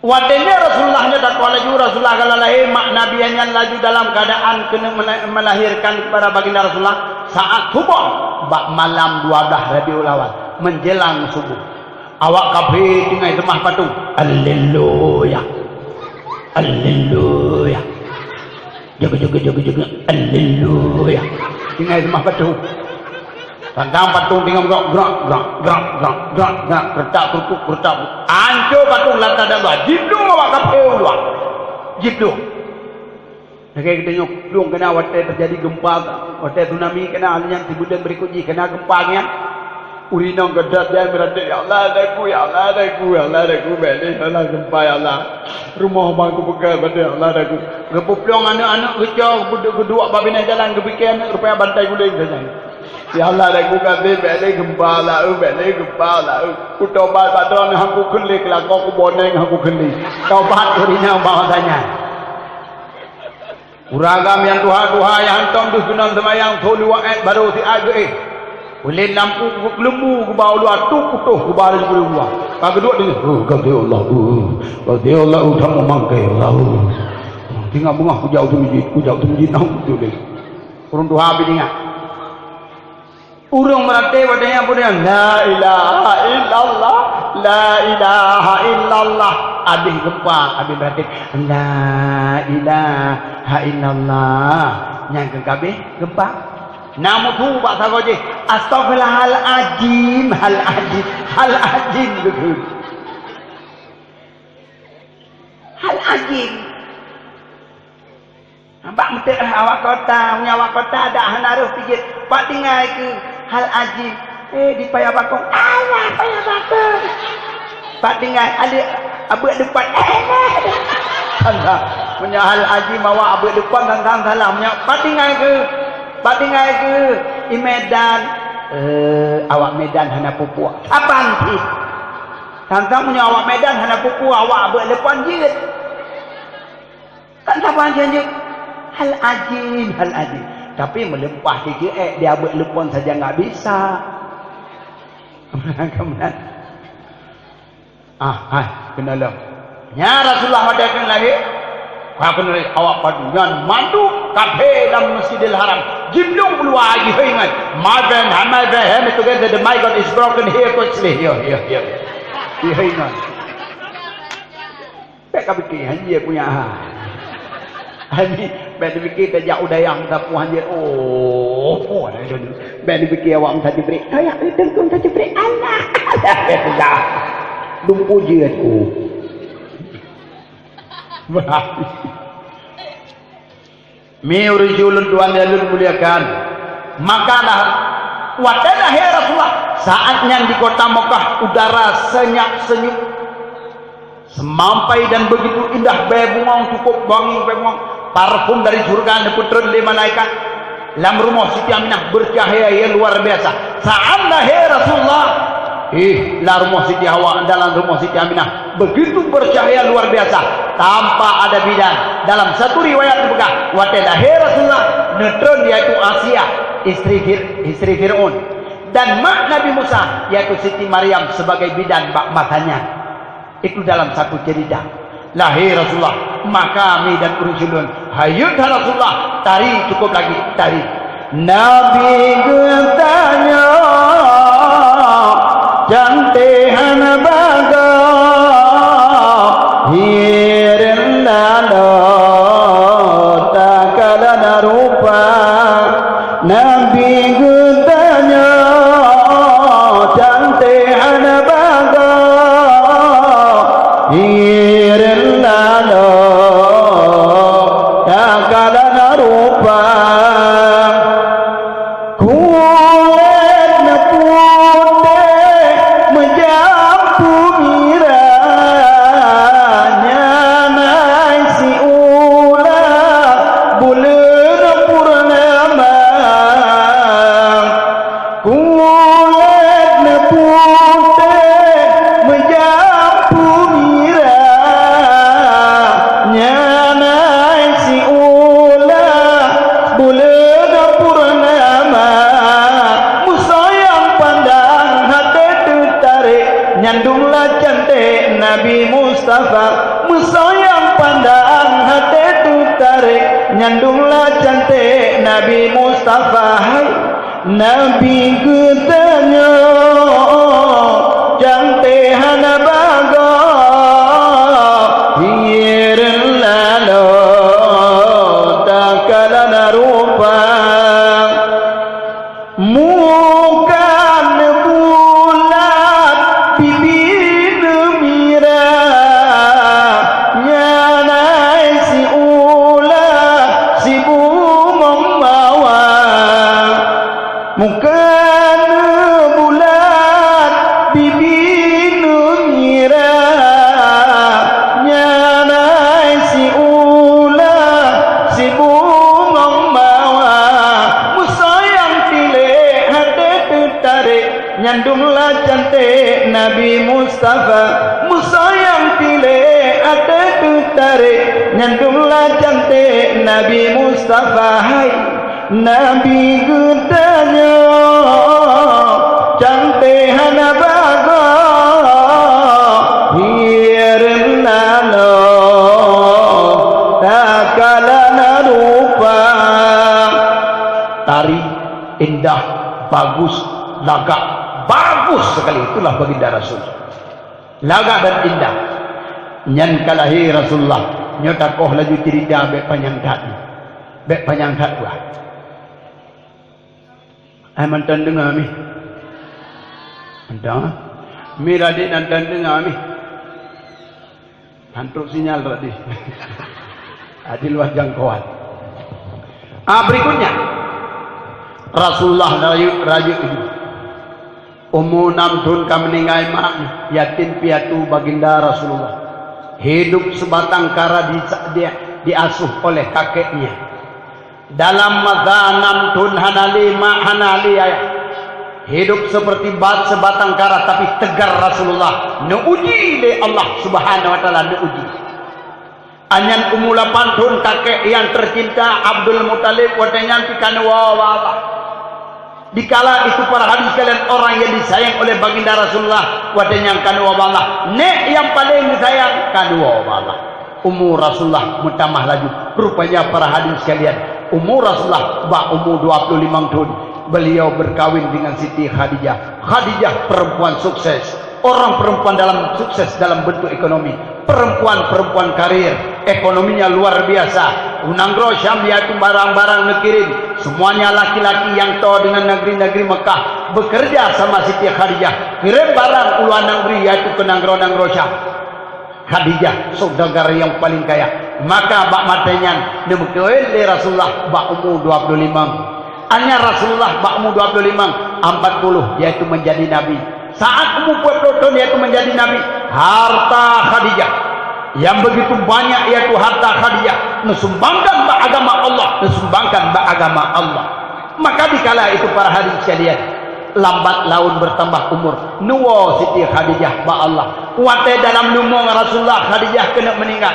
Wadenya Rasulullahnya takwa laju Rasulullah kalau lahir mak Nabi yang laju dalam keadaan kena melahirkan kepada baginda Rasulullah saat subuh bak malam 12 Rabiul Awal menjelang subuh. Awak kafir tinggal semah patung. Haleluya. Jaga. Haleluya. Tinggal semah patung. Tantang patung tinggal gerak. Kertak. Hancur patung lantai dan luar. Jiblu awak kafir luar. Jiblu. Kita tengok belum kena waktu terjadi gempa, waktu tsunami kena alian sebulan berikutnya kena gempanya. Urinang gedat dia berada ya Allah adaku balik Allah gempa ya Allah. Rumah bangku pegang pada Allah adaku. Gepuplong anak-anak kecil kedua babina jalan kepikiran rupanya bantai guling saja. Ya Allah adaku kata balik gempa lah. Utobat patron aku kelik lah kau boneng aku kelik. Taubat urinang bahasanya. Uragam yang Tuhan yang hantam tu sunam semayang tholu wa'at baru si age. Ulin lampu lembu ke bawah luar tu putuh ke bawah luar. Kau kedua dia, kata Allah utama mangkai Allah. Tinggal bunga ku jauh tu masjid nak tu dia. Urang Tuhan habis ingat. Urang merate wadanya punya la ilaha illallah. Habis gempa, habis berarti la ilaha illallah. Yang habis gempa. Namu tu bak sago je. Astaghfirullahalazim, hal ajim betul. Hal ajim. Nampak betul awak kota, punya awak kota ada hanaruh pijit. Pak tinggal ke hal ajim. Di payah bakong. Payah bakong. Pak tinggal ada abuk depan. Allah punya hal ajim awak abuk depan tentang salam. Pak tinggal ke di Medan. Awak Medan hana pupuk. Apa nanti? Tantang punya awak Medan hana pupuk awak abuk depan je. Kan siapa janji? Hal ajim. Tapi melempah sikit dia abuk depan saja enggak bisa. Kemudian kena lah. Ya Rasulullah madakan lagi. Kena awak paduan mandu kafe dalam Masjidil Haram. Jiblung keluar lagi ingat. My friend, together the my God is broken here quickly. Here. Ingat. Bek fikir hanya punya Ini bek fikir tajak udayang tapu hanya dah itu. Bek fikir awak mesti diberi. Kayak itu mesti diberi Allah. Dah. Dumpu je aku. Miurjulun tuan yang muliakan. Makalah wadana ya Rasulullah saatnya di kota Mekah udara senyap-senyum semampai dan begitu indah bunga cukup wangi bunga parfum dari surga diputron oleh malaikat. Dalam rumah Siti Aminah bercahaya yang luar biasa. Sa'anna hai Rasulullah. Lah rumah Siti Hawa, dalam rumah Siti Aminah begitu bercahaya luar biasa tanpa ada bidan. Dalam satu riwayat dibuka, watalah hai Rasulullah, netron yaitu Asia, istri Fir'aun, dan mak Nabi Musa yaitu Siti Maryam sebagai bidan bak matanya. Itu dalam satu cerita. Lahir Rasulullah, maka kami dan Rasulun hayut Rasulullah, tari cukup lagi, tari. Nabi getanya jantehan baga hirin lalo takalana rupa. Nabi getanya jantehan baga hirin lalo takalana rupa. Nyandunglah cantik Nabi Mustafa, musayang pandang hati tu tarik. Nyandunglah cantik Nabi Mustafa, hai Nabi getanya cantik hana baga hirin lalo takalana rupa. Nyandunglah cantik Nabi Mustafa, musayang pilih ada tarik. Nyandunglah cantik Nabi Mustafa, hai Nabi getanya cantik hana baga hirin lalo takalana rupa. Tari indah, bagus, lagak bagus sekali, itulah baginda Rasul. Lagak dan indah. Nyan kalahi Rasulullah nyotakoh laju cerita bek panyangkat gua. Mantan dengar mi. Mantan. Mi radik nantan dengar mi. Hantuk sinyal tadi. Adil wah jangkauan. Berikutnya Rasulullah rajuk itu. Umur 6 tahun kami meninggal mak yatim piatu baginda Rasulullah. Hidup sebatang kara diasuh oleh kakeknya. Dalam masa 6 tahun hanali mak hanali ayah. Hidup seperti sebatang kara tapi tegar Rasulullah. Neuji oleh Allah Subhanahu wa taala, neuji. Anyan umur 8 tahun kakek yang tercinta Abdul Muthalib wadanya pikana wa. Dikala itu para hadis kalian orang yang disayang oleh baginda Rasulullah wadanya kanu Allah. Nek yang paling disayang kanu Allah. Umur Rasulullah mutamah laju. Rupanya para hadis kalian umur Rasulullah umur 25 tahun. Beliau berkawin dengan Siti Khadijah. Khadijah perempuan sukses. Orang perempuan dalam sukses dalam bentuk ekonomi. Perempuan karir. Ekonominya luar biasa. Unanggro Syam yaitu barang-barang nekirim. Semuanya laki-laki yang tahu dengan negeri-negeri Mekah. Bekerja sama Siti Khadijah. Kirim barang uluan negeri yaitu ke Nanggro Syam. Khadijah saudagar yang paling kaya. Maka bak matanya demikian Rasulullah bak umur 25. Hanya Rasulullah bak umur 25 40 yaitu menjadi nabi. Saat umur 20 tahun yaitu menjadi nabi. Harta Khadijah yang begitu banyak iaitu harta Khadijah disumbangkan bagi agama Allah, disumbangkan bagi agama Allah. Maka dikala itu para hadirin sekalian, lambat laun bertambah umur nuwa Siti Khadijah ba Allah kuatai dalam lumung Rasulullah. Khadijah kena meninggal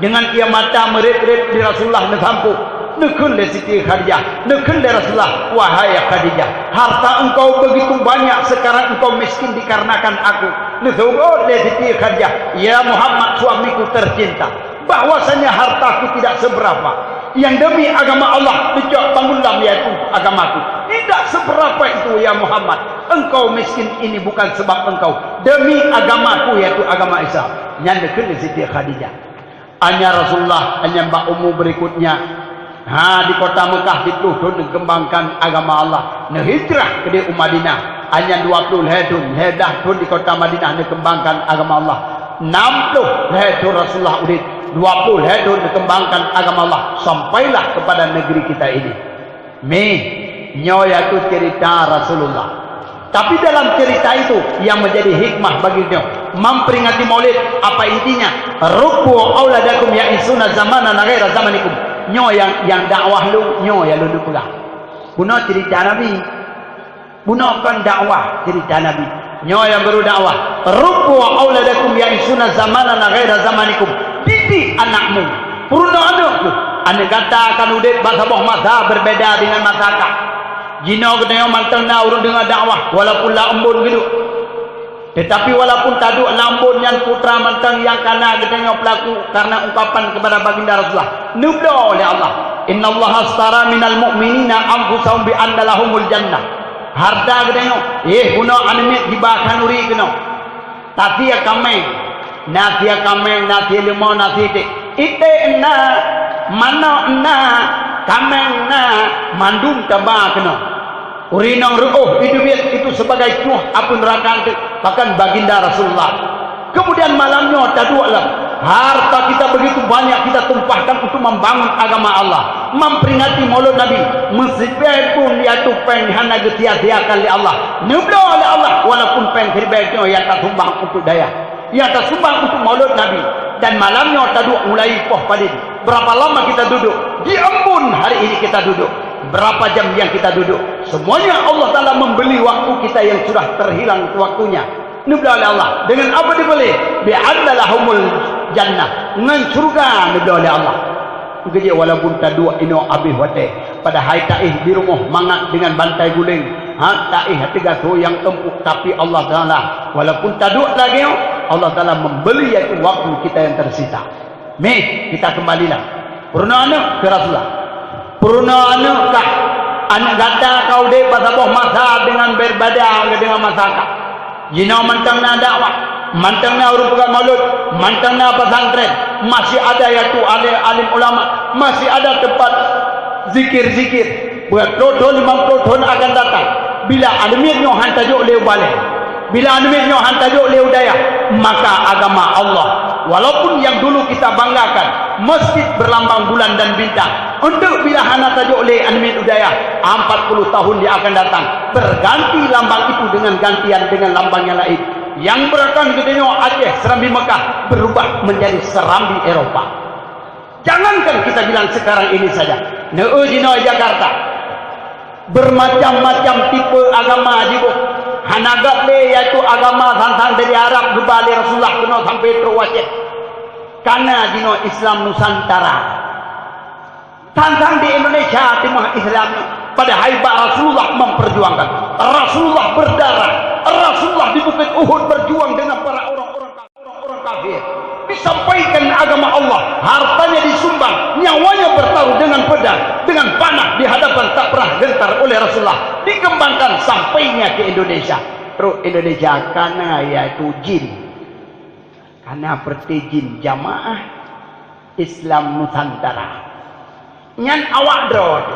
dengan ia mata merit-rit di Rasulullah nesampu nekun le Siti Khadijah, nekun le Rasulullah, wahai Khadijah, harta engkau begitu banyak, sekarang engkau miskin dikarenakan aku. Nesubut le Siti Khadijah, ya Muhammad suamiku tercinta, bahwasanya hartaku tidak seberapa, yang demi agama Allah dijak bangunlah yaitu agamaku, tidak seberapa itu ya Muhammad. Engkau miskin ini bukan sebab engkau, demi agamaku yaitu agama Islam. Yang nekun le Siti Khadijah. Hanya Rasulullah, hanya mbak umur berikutnya di kota Mekah dituduh dikembangkan agama Allah. Hijrah ke di Madinah hanya 20 hedun hedah pun di kota Madinah dikembangkan agama Allah. 60 hedun Rasulullah urid, 20 hedun dikembangkan agama Allah sampailah kepada negeri kita ini. Nyoya itu cerita Rasulullah. Tapi dalam cerita itu yang menjadi hikmah bagi dia memperingati Maulid, apa intinya? Rubbu auladakum ya'isuna zamanan ghaira zamanikum. Nyo yang dakwah lu, nyo yang lu pegang. Buno cerita Nabi, buno kan dakwah cerita Nabi. Nyo yang baru dakwah. Rubbu auladakum ya'isuna zamanan ghaira zamanikum. Didik anakmu, purna anakku. Ane kata akan udah bahasa boh masa berbeda dengan masyarakat. Jino kedai manteng na urut dengan dakwah, walaupun lah embun gitu. Tetapi walaupun taduk lambun yang putra manteng yang kana gedenya pelaku karena ungkapan kepada baginda Rasulullah. Nubda oleh Allah. Inna Allah astara minal mu'minina anfusahum bi anna lahumul jannah. Harta gedenya, guna animit dibakan uri kena. Tatia kameng, natia kameng, natia limau, natia ite. Ite na, mana na, kameng na, mandum tabak kena. Urinang ruh itu sebagai cuh apun neraka bahkan baginda Rasulullah. Kemudian malamnya tadualah harta kita begitu banyak kita tumpahkan untuk membangun agama Allah, memperingati Maulid Nabi. Masjid pun yaitu penghana getia-tiakan oleh Allah, nubda oleh Allah, walaupun pengkirbaiknya yang tak sumbang untuk daya, yang tak sumbang untuk Maulid Nabi. Dan malamnya taduk mulai poh padin. Berapa lama kita duduk di embun, hari ini kita duduk berapa jam yang kita duduk, semuanya Allah Ta'ala membeli waktu kita yang sudah terhilang waktunya. Nubda oleh Allah dengan apa dibeli? Bi'adna lahumul jannah, dengan surga. Nubda oleh Allah kerja walaupun tadua ino abih wate pada hai taih di rumah mangat dengan bantai guling taih tiga tu yang empuk, tapi Allah Ta'ala walaupun tadua lagi Allah Ta'ala membeli yaitu waktu kita yang tersisa. Kita kembalilah purna anak ke Rasulullah. Purna anak kah anak kata kau dek pada boh masa dengan berbeda dengan masyarakat. Jina mantangna dakwah, mantangna urusan maulud, mantangna pesantren, masih ada yaitu alim ulama, masih ada tempat zikir-zikir. Buat 50 tahun akan datang. Bila admitnya hantajuk leu balik, bila admitnya hantajuk leu daya, maka agama Allah walaupun yang dulu kita banggakan masjid berlambang bulan dan bintang, untuk bila hana tajuk oleh admit udaya 40 tahun dia akan datang berganti lambang itu dengan gantian dengan lambang yang lain. Yang berakan gedenya Aceh, Serambi Mekah berubah menjadi Serambi Eropah. Jangankan kita bilang sekarang ini saja, Neujino Jakarta bermacam-macam tipe agama jibo. Hanagat le yaitu agama tantang dari Arab kembali Rasulullah kena sampai terwajib. Karena dino Islam Nusantara. Tantang di Indonesia timah Islam pada haibah Rasulullah memperjuangkan. Rasulullah berdarah. Rasulullah di Bukit Uhud berjuang dengan para orang-orang kafir. Disampaikan agama Allah, hartanya disumbang, nyawanya bertaruh dengan pedang, dengan panah di hadapan tak pernah gentar oleh Rasulullah. Dikembangkan sampainya ke Indonesia. Terus Indonesia karena yaitu jin, karena pertejin jamaah Islam Nusantara. Nyan awak drod,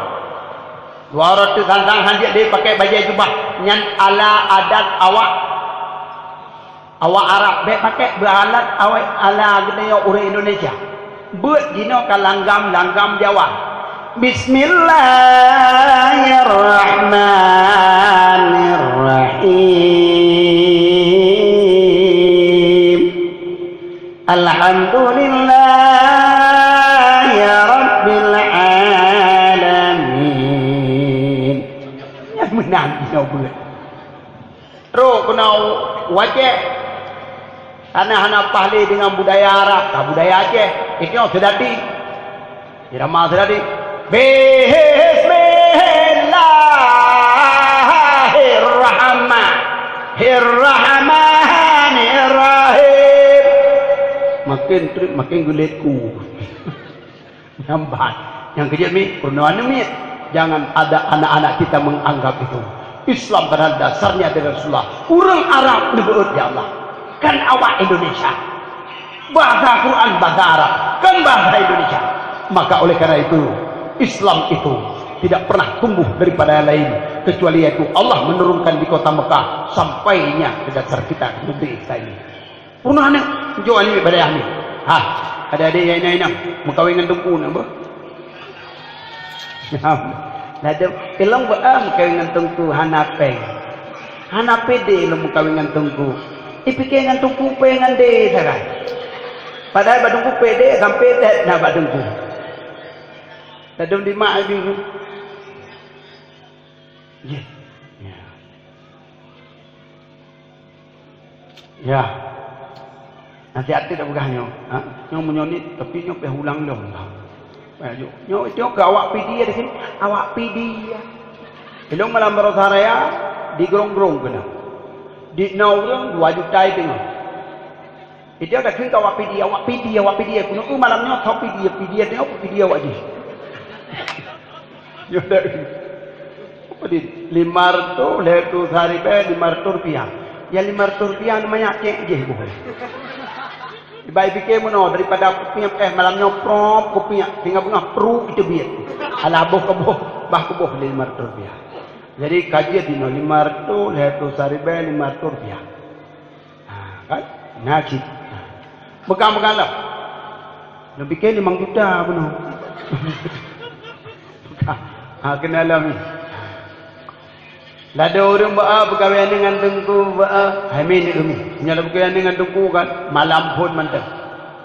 200 santang hanjak dia pakai baju jubah. Nyan ala adat awak Arab be pakai beralat awak ala gedenya orang Indonesia. Buat jino ka langgam Jawa. Bismillahirrahmanirrahim. Alhamdulillah menang kena buat ro kena wajah anak-anak pahli dengan budaya Arab budaya Aceh itu sedati irama sedati Bismillahirrahmanirrahim makin gulitku nampak yang kejadian ni pernah ni jangan ada anak-anak kita menganggap itu Islam pada dasarnya dari Rasulullah orang Arab nyebut ya Allah kan awak Indonesia bahasa Quran bahasa Arab kan bahasa Indonesia maka oleh karena itu Islam itu tidak pernah tumbuh daripada yang lain kecuali yaitu Allah menurunkan di kota Mekah sampainya ke dasar kita negeri kita ini punah ni jual ni pada ni ada yang inang mengkawin dengan tungku nak apa ada ilang baam kawin dengan tungku hanapeng hanapede lo mengkawin dengan tungku ipikir dengan tungku pengan de sarai padahal badungku pede sampai tet na badungku tadum di mak abi ya nanti hati tak begahnya yang menyonit tapi nyo pe ulang dong ayo nyo itu ke awak pidi di sini awak pidi elong malam berosaraya di gerong-gerong kena di naurang 2 juta itu itu ada kena awak pidi kuno ku malamnya top pidi tengok pidi awak di yo dak apa di 500 letu sehari pe 500 rupiah ya 500 rupiah namanya cek je boleh baik fikir mana daripada kopi malamnya prop kopi tinggal bunga peru itu biar ala boh bah keboh 500 rupiah jadi kaji dino 500 letu sehari pe 500 rupiah kan najib bekam-bekam lah nak fikir 5 juta benar kena alami lada orang ba'a berkahwinan dengan tengku ba'a hamin umi nyala berkahwinan dengan tengku kan malam pun mantap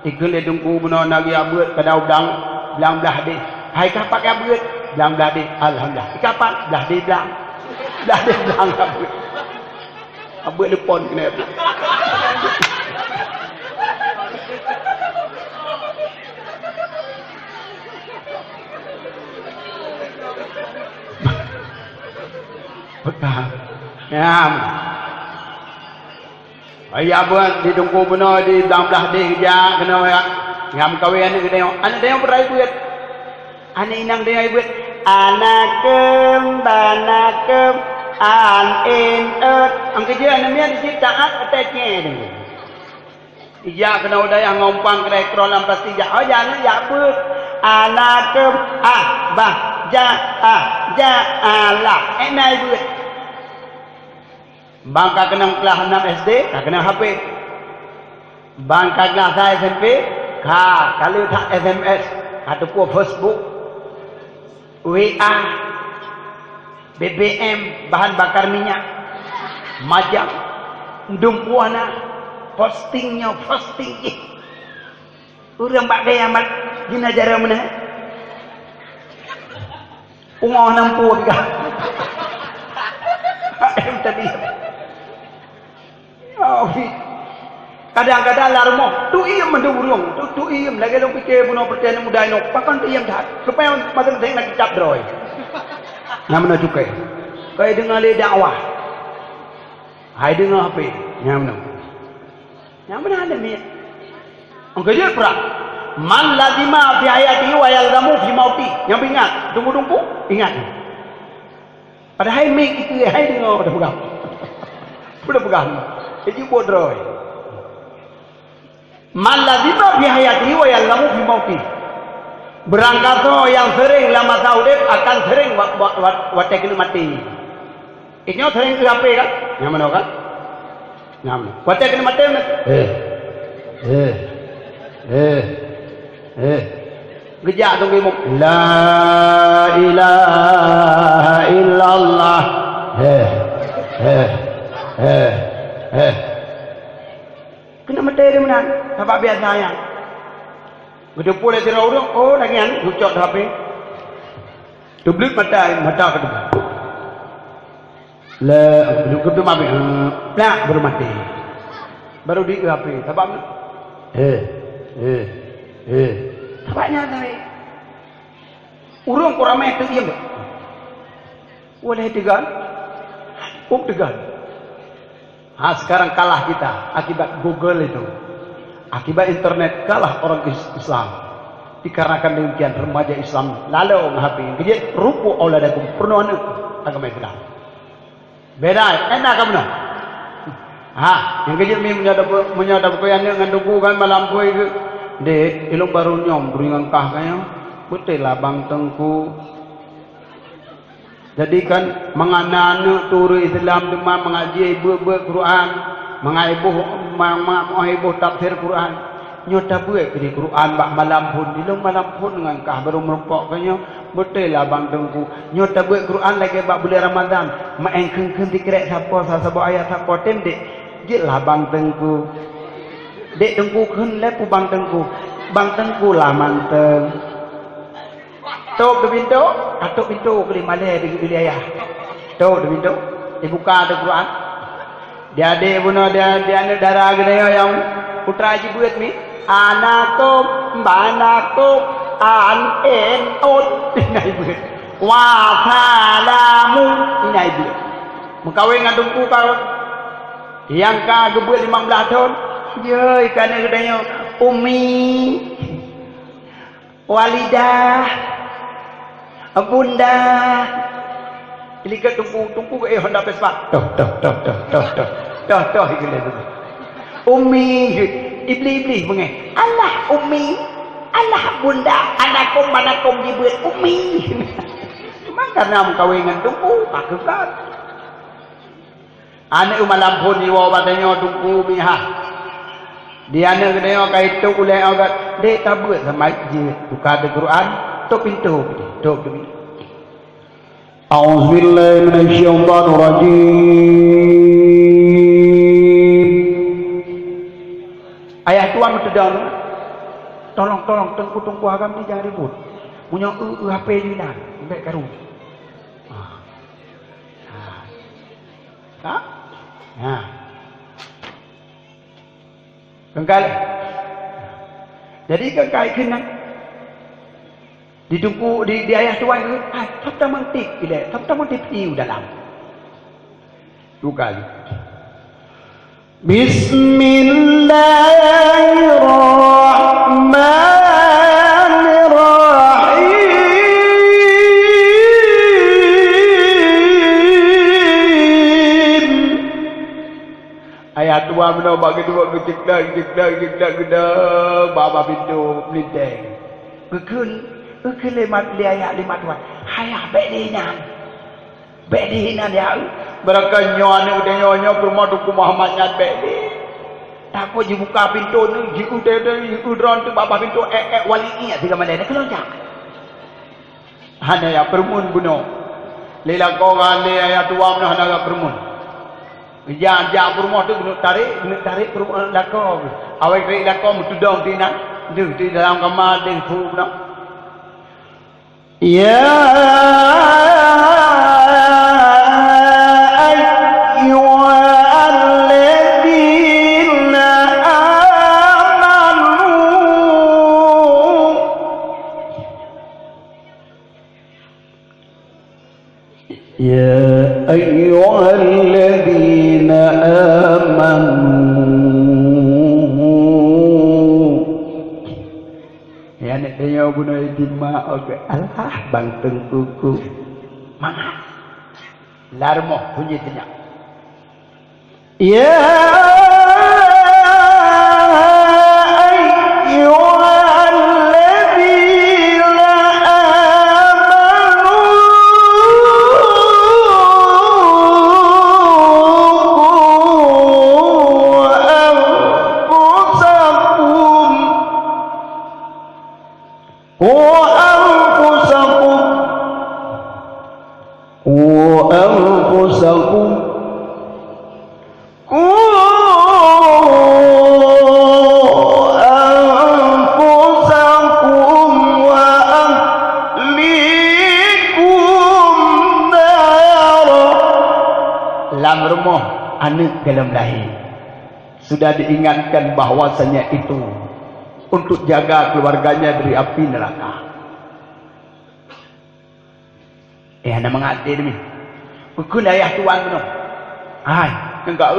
ikut le tengku benar nagi abut kadau dang belang belah deh hai kapak abut belang belah deh alhamdulillah kapak belah deh belang abut lepon kena abut ya ayah buat di tungku benar di belah dia kerja kena ya ngam kahwin ni kena anak dia berai buat anak inang dia buat anakem an in ang kerja anak dia di taat atasnya ni iya kena udaya ngompang kena krolam pasti ja oh jangan ya buat anakem bah ja ala enai buat bangka kenang kelas 6 SD tak kenang HP bangka kelas SMP kalau tak SMS ataupun Facebook WA BBM bahan bakar minyak majak dumpuana posting orang bak gaya amat gina jara mana ungoh nampu juga tadi kadang-kadang larmo tu iem mendurung tu iem lagi lo fikir bunuh percaya muda ino pakan tu iem dah supaya macam saya nak cap droi namanya cukai kaya dengar le dakwah hai dengar apa namanya ada ni angka je pula man lazima fi hayati wa yalzamu fi mauti yang ingat tunggu ingat padahal mik itu hai dengar pada pegang itu bodoh man lazima fi hayati wa yalzamu fi mauti berangkat yang sering lama saudip akan sering watek ini mati ini sering ke apa kan yang mana kan yang mana watek ini mati gejak tunggu imam la ilaha illallah kena mati dia mana sebab biasa yang udah boleh tiru orang oh lagi yang lucok dah apa tu belut mata kedua Le kedua mati. Plak baru mati. Baru di ke HP. Sebab sebabnya tadi. Urang kurang mai tu diam. Boleh tegan. Kok tegan. Sekarang kalah kita akibat Google itu. Akibat internet kalah orang Islam. Dikarenakan demikian remaja Islam lalu menghapus. Jadi rupu auladakum penuh anak agama Islam. Beda, enak kamu nak? Yang kecil ni menyadap kau yang nganduku kan malam kau itu. Dek, ilmu baru nyom beringan kah kaya. Betul lah bang Tengku. Jadi kan menganana turu Islam cuma mengaji ibu Quran, mengajibu tafsir Quran. Nyota buat di Quran bak malam pun, ilmu malam pun dengan kah baru merupok kaya. Betul lah bang Tengku. Nyota buat Quran lagi bak bulan Ramadan. Main keng dikerek siapa ayat siapa tendek. Jelah bang Tengku. Dek Tengku kan lepu bang Tengku. Bang Tengku lah manteng. Tok de pintu, katuk pintu ke malai di ayah. Tok de pintu, dibuka ada Quran. Dia adik puno dia ada darah gede yang putra haji buat ni. Anakum, banakum, ini buat. Wasalamu, ini buat. Mengkawin dengan Tengku kau. Yang kau buat 15 tahun. Ya, ikan gedenya Umi, Walidah, Bunda. Lihat Tengku ke Honda Vespa. Toh gila tu. Umi, iblis mengai. Allah Umi, Allah Bunda, anakum dibuat Umi. Cuma karena mengkawin dengan Tengku, pakukan. Anak malam pun ni wawa tanya Tengku miha. Dia anak kena kait tu ulai agak dek tabut sama je buka ada Quran tok pintu tok pintu. A'udzubillahi minasyaitonir rajim. Ayah tuan bertedang. Tolong Tengku agam ni jangan ribut. Punya HP ni dah. Baik karu. Kengkal. Jadi kengkal kena ditunggu di ayah tuan itu. Sabta mantik gila. Sabta mantik piu dalam. Dua kali. Bismillahirrahmanirrahim. Ayat tua benda bagi dua gedek baba pintu melintang. Gekun lemat ayat 5 tuan. Hayah bedinan ya. Beraka nyonya udah nyonya rumah Tuku Muhammad nyat bedi. Takut dibuka pintu ni jiku udron tu baba pintu wali ni tiga mana nak kelonjak. Hanya ya permun buno. Lila kau ngale ayat tua mana hanya permun. Jangan rumah tu kena tarik rumah lakau. Awak kena lakau mutudong tina. Di dalam kamar di fu nak. Ya ayyuhalladzina amanu. Ya ayyuhalladzina amanu. Ya nek dia guna idima oke Allah bang Tengkuku. Mana? Larmo bunyi tanya. Ya dalam rumah anak dalam lahir. Sudah diingatkan bahwasanya itu untuk jaga keluarganya dari api neraka. Anda mengerti demi. Bukan ayah tuan benar. Hai, enggak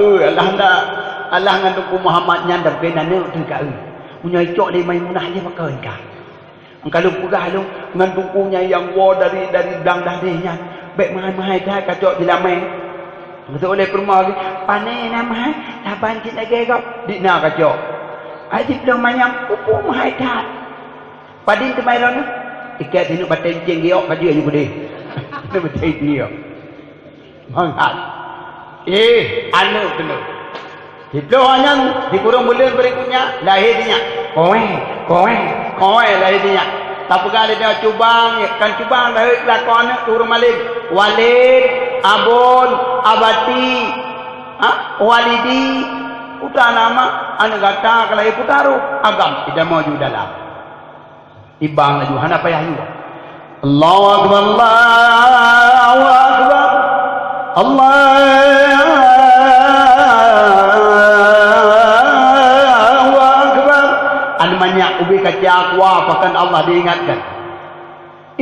Allah ngandung Muhammad nyandar benana enggak. Punya icok dia Maimunah dia pakai enggak. Kalau pegah lu ngandung punya yang war dari belang dadanya. Baik mahal-mahal dah kacok di lamai. Betul oleh permah lagi. Panai nak mahal. Taban cik lagi kau. Di nak kacok. Ajib dah mayang. Upu mahal dah. Padin tu main lalu. Ikat sini batin cing dia. Kajik juga dia. Dia batin dia. Mangkat. Anu kena. Diplohannya di kurung bulan berikutnya lahir dia. Kowe lahir dia. Tapi kali dia cubang lahir lakon turun malik. Walid, abun, abati, walidi, putra nama, anak kata kalau putaru agam tidak mau juga dalam. Ibang laju, hana payah juga. Allahu Akbar, Allahu Akbar, Allahu Akbar. Banyak ubi kaca akwa, bahkan Allah diingatkan.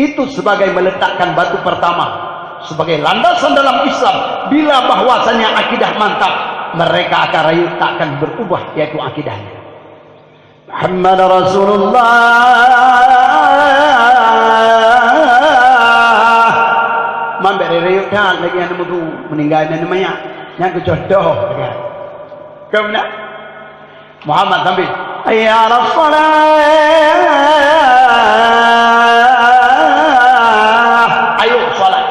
Itu sebagai meletakkan batu pertama. Sebagai landasan dalam Islam. Bila bahwasanya akidah mantap, mereka akan rayu takkan berubah, yaitu akidahnya. Muhammad Rasulullah. Mampu rayu tak lagi yang mutu meninggalnya namanya. Yang kejodoh. Kemana? Muhammad sambil. Ya Rasulullah. Ayo salat.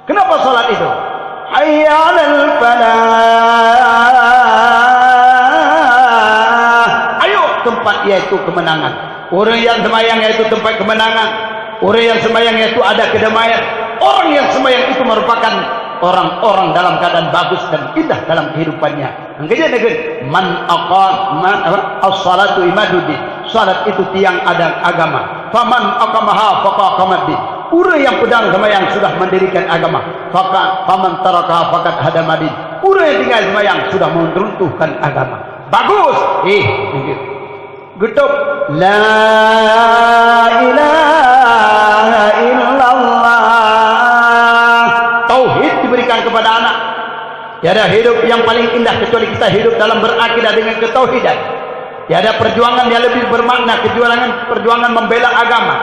Kenapa salat itu? Hayya 'alal falah. Ayo tempat yaitu kemenangan. Orang yang sembahyang yaitu tempat kemenangan. Orang yang sembahyang yaitu ada kedamaian. Orang yang sembahyang itu merupakan orang-orang dalam keadaan bagus dan indah dalam kehidupannya. Angkanya dengan man as-salatu imaduddin. Salat itu tiang ada agama. Faman aqamaha faqamaddin. Orang yang pedang sembahyang sudah mendirikan agama. Faman tarakaha faqad hadamadin. Orang yang tinggal sembahyang sudah meruntuhkan agama. Bagus. Getuk la ilaha illallah. Tauhid diberikan kepada anak. Tiada hidup yang paling indah kecuali kita hidup dalam berakidah dengan ketauhidan. Tiada perjuangan yang lebih bermakna kecuali perjuangan membela agama.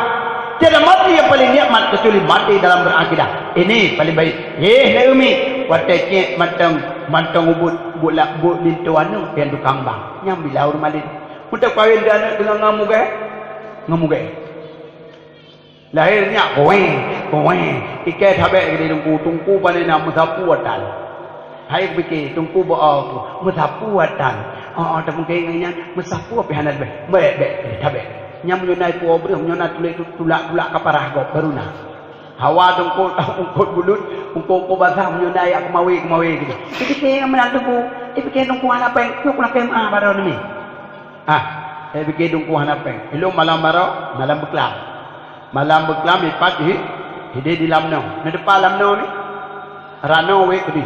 Tiada mati yang paling nikmat kecuali mati dalam berakidah. Ini paling baik. Naomi, wataknya mantang ubud bulak bud lintuanu yang tukang bang. Yang bilaur malin. Untuk kawin dia anak dengan ngamugai. Lahirnya kowe. Ikat habis di tungku panen nama sapu watan. Hai fikir tungku bawa musapu watan. Tak mungkin ingin musapu apa yang ada baik habis. Yang menyunai ku obri, menyunai tulak kaparah gop beruna. Hawa ungkut bulut, ungkut basah menyunai aku mawi gitu. Fikir menantu ku, fikir tungku anak peng, ku nak kemah baru ni. Fikir tungku anak peng. Ilmu malam baru, malam beklam. Malam beklam ipat hidup di lamno. Di depan lamno ni, rano wek di,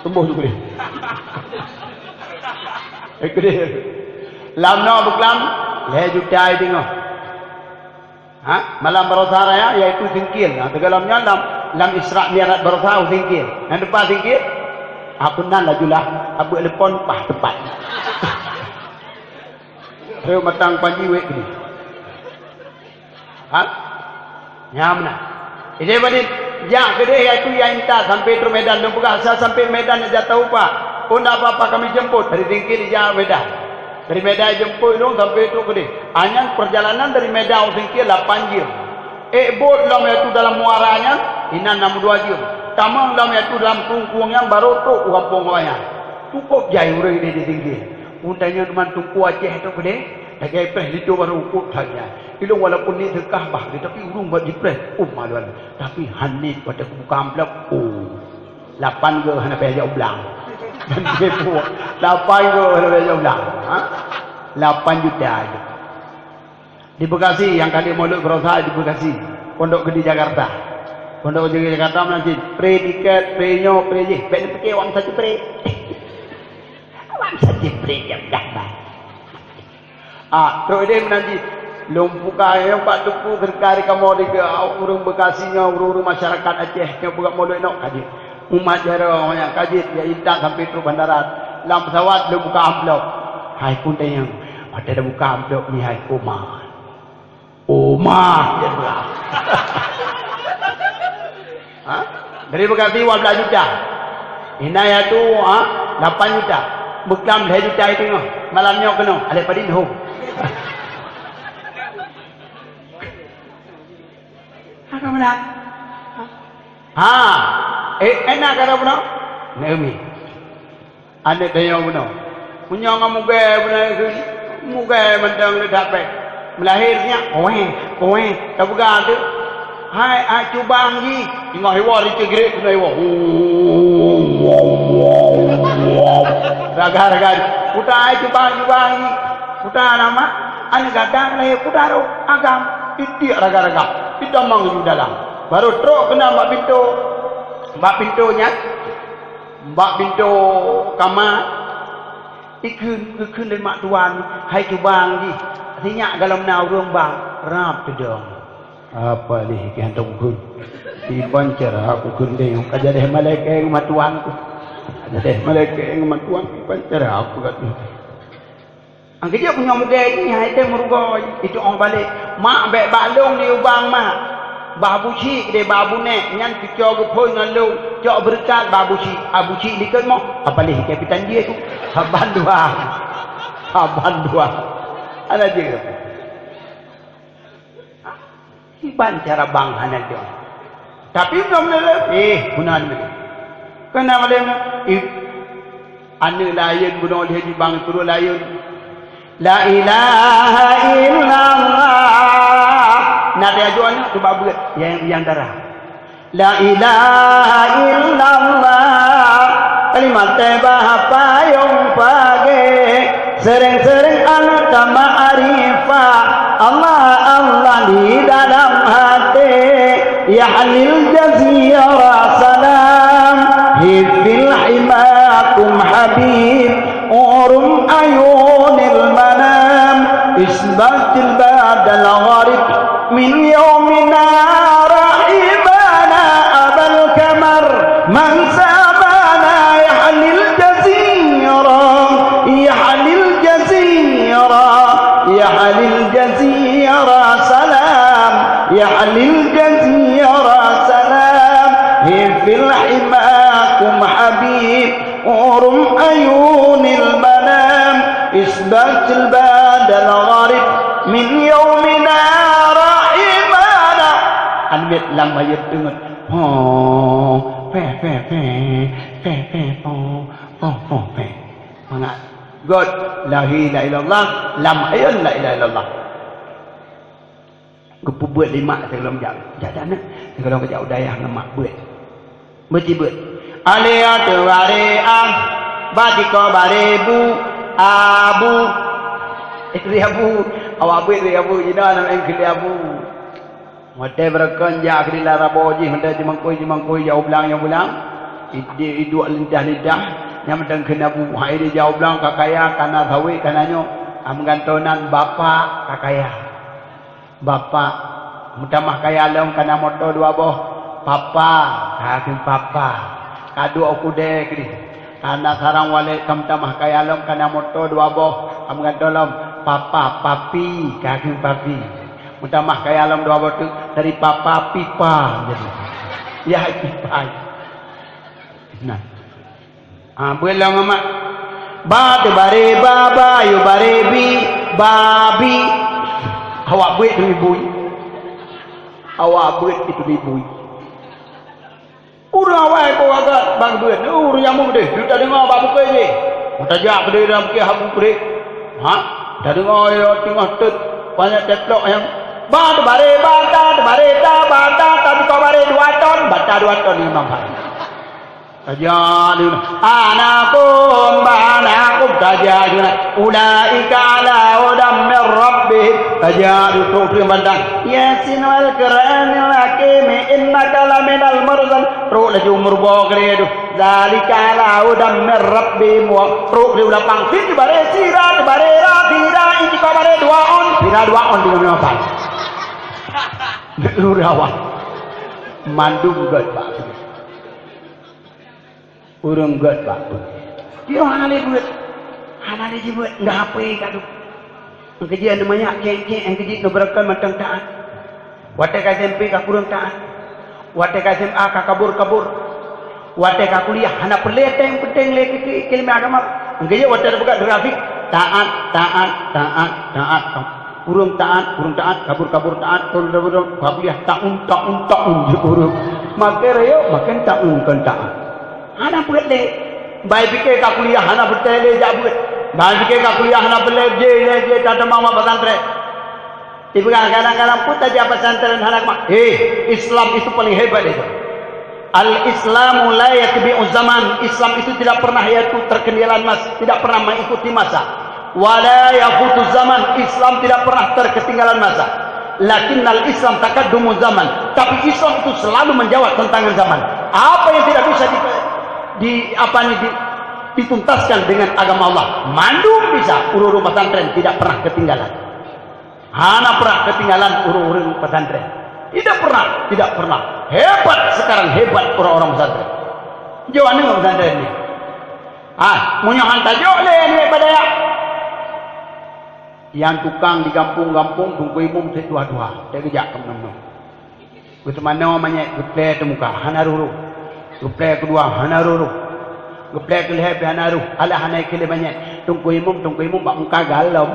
tumbuh tu dia. Ekde, lamno beklam. Jutai tengok. Malam berusaha raya yaitu singkir. Tegalamnya lam Isra' Mi'raj berusaha singkir. Yang depan singkir, aku nan lajulah abu telepon pah tepat. Saya matang panji wek ni. Nyamna. Ini badit yang kedua yaitu yang tak sampai ke Medan dan bukan asal sampai Medan aja tahu pak. Oh tak apa kami jemput dari singkir dia Medan. Dari Medan jemput dong sampai itu gede. Hanya perjalanan dari Medan singkir 8 jam. Bot lam itu dalam muaranya inan 62 jam. Tamang lam itu dalam tungkuangnya baru tu kampung kawanya. Cukup jai urang ini di singkir. Undangnya teman tungku Aceh itu gede. Dagai pres itu baru ukut saja. Ilung walaupun ni dekah bah, tapi urung buat jipres. Maluan. Tapi hanit pada buka amplop. 8 ke hana payah belang. Dan dia buat 8 ke hana belang. 8 juta aja. Di Bekasi yang kali Maulud berusaha di Bekasi, Pondok Gede Jakarta. Pondok jadi kata nanti pre tiket, pre-nyo, pre je. Pre pergi awak saja pre. Awak saja pre jam dah. Terus dia nanti lumpuka yang Pak Tuku gerkari kamu di urung Bekasinya, urung masyarakat Aceh yang buka molek nak kaji. Umat jara yang kaji ya intak sampai tu bandaran. Lam pesawat dia buka amplop. Hai pun tanya, ada dah buka amplop ni hai Omar. Omar dia berah. Dari Bekasi 12 juta. Inaya tu 8 juta. Bekam 2 juta itu malamnya kena ada padin ho. Apa mana? Enak kata puno. Naomi. Ada daya puno. Punya ngamuge puno muge mentang ledak pe. Melahirnya kowe tabuga tu. Hai cubang ji. Tengok hewa di cegere kena hewa. Raga. Kuda hai cubang ji. Kuda nama ane gadang lahir kuda ro agam. Titik raga. Kita mang di dalam. Baru truk kena mbak pintunya. Mbak pintu kamar. Ikun dari mak tuan. Hai cubang ji. Artinya kalau nak urung bang rap tu dong. Apa ni yang tunggu? Iban cara aku kunding. Kaja deh malaikat yang matuanku. Kaja deh malaikat yang matuan. Iban cara aku kat ni. Angkat dia punya muda ini hai teh merugai. Itu orang balik. Mak bek balong di ubang mak. Babu cik de babu nek nyan kicau ke poi ngalu. Cok berkat babu cik. Abu cik dikit mo. Apa leh kapitan dia tu? Haban dua. Ada je. Iban cara bang hanal dia. Tapi belum lele. Gunakan mereka. Kenapa dia? Ane layan guna dia di bang turun layan. La ilaha illallah. Nak dia jualnya tu babu yang darah. La ilaha illallah. Kalimat tebah payung pagi. Sering-sering anak tambah arifah. Allah di dalam hati. Ya halil jazira salam. Hifil himakum habib. Urum ayunil manam. Isbatil badal gharib. Min yawmina rahibana abal kamar. Man sabana ya halil jazira. Ya halil jazira. Ya halil jazira salam. Ya halil jazira salam. Hifil himakum habib. Urum ayunil manam. Isbatil badal gharib. Min yawmina rahimana. Anbit lam ayat dengar. Mana? God la ilaha illallah lam ayat la ilaha illallah. Kupu buat lima sebelum jalan. Kalau kejauh dayah nama buat. Mesti buat. Aliyah tuwaream badiko barebu abu. Itu abu. Awak buat abu. Ini nama engkau abu. Mata berkan jak kerila raboji. Mata jemangkoi jauh belang. Itu lidah. Yang mentang kena bu. Hai dia jauh belang kakaya. Karena thawi kananyo. Menggantonan bapa kakaya. Bapa. Mutamah kaya long karena motor dua boh. Papa. Hakim papa. Kadu aku dek ni. Karena sarang wale kamtamah kaya long karena motor dua boh. Menggantonan papa. Papi. Hakim papi. Mutamah kaya long dua boh tu. Dari papa pipa. Jadi. Ya pipa. Nah. Belang amat. Ba te bare baba yu bare bi babi. Awak buat tu ibu. Awak buat itu ibu. Urang awak kau agak bang buat. Urang yang mu deh. Kita dengar babu kau ni. Kita jak kedai dalam kia habu kau. Kita dengar ya tengah tut banyak teplok yang. Ba te bare bata te bare ta bata tapi kau bare 2 ton. Bata 2 ton 5 hari. Tajadun anakum banakum tajadun ulaika ala hudam min rabbihim Rahim Tajadu Tuh Bandang Yasin wal Qur'anil Hakim Innaka laminal mursal Ruh laju murbo kredu Zalika ala udam min Rabbim wa ruh liu lapang fit bare sirat bare ratira iki ko bare duaon dina duaon di apa lu rawa mandung gat Pak urang gat Pak dia hale buat hale buat enggak apa kadu kejadian namanya kek yang kejadian nobrakkan matang taat wate ka SMP ka kurang taat wate ka SMA ka kabur wate ka kuliah hana perlet yang penting le ilmu agama engke wate buka grafik taat kurang taat kabur taat kuliah taun kurang make reo makin taun kan taat hana perlet le bai pikir ka kuliah hana betul le jabut bai pikir ka kuliah hana perlet je tata mama pesantren ibu kadang-kadang pun aja pesantren hana Islam itu paling hebat itu. Al-Islamu la yatbi'u zaman. Islam itu tidak pernah yaitu terketinggalan tidak pernah mengikuti masa. Wala yafutu zaman. Islam tidak pernah terketinggalan masa. Lakinnal Islam takaddumu zaman. Tapi Islam itu selalu menjawab tantangan zaman. Apa yang tidak bisa dituntaskan dengan agama Allah. Mandum bisa. Uru-uru pesantren tidak pernah ketinggalan. Hana pernah ketinggalan uru-uru pesantren. Tidak pernah. Hebat sekarang hebat orang-orang pesantren. Jauh nengok pesantren ni. Munyahan tajuk le ni pada yang tukang di kampung-kampung tunggu imum setua-tua. Dia kejak teman-teman. Kutemana namanya geplek temuka hanaruru. Geplek kedua hanaruru. Geplek kelihap hanaruru. Alah hanai kele banyak. Tunggu imum bak muka galau.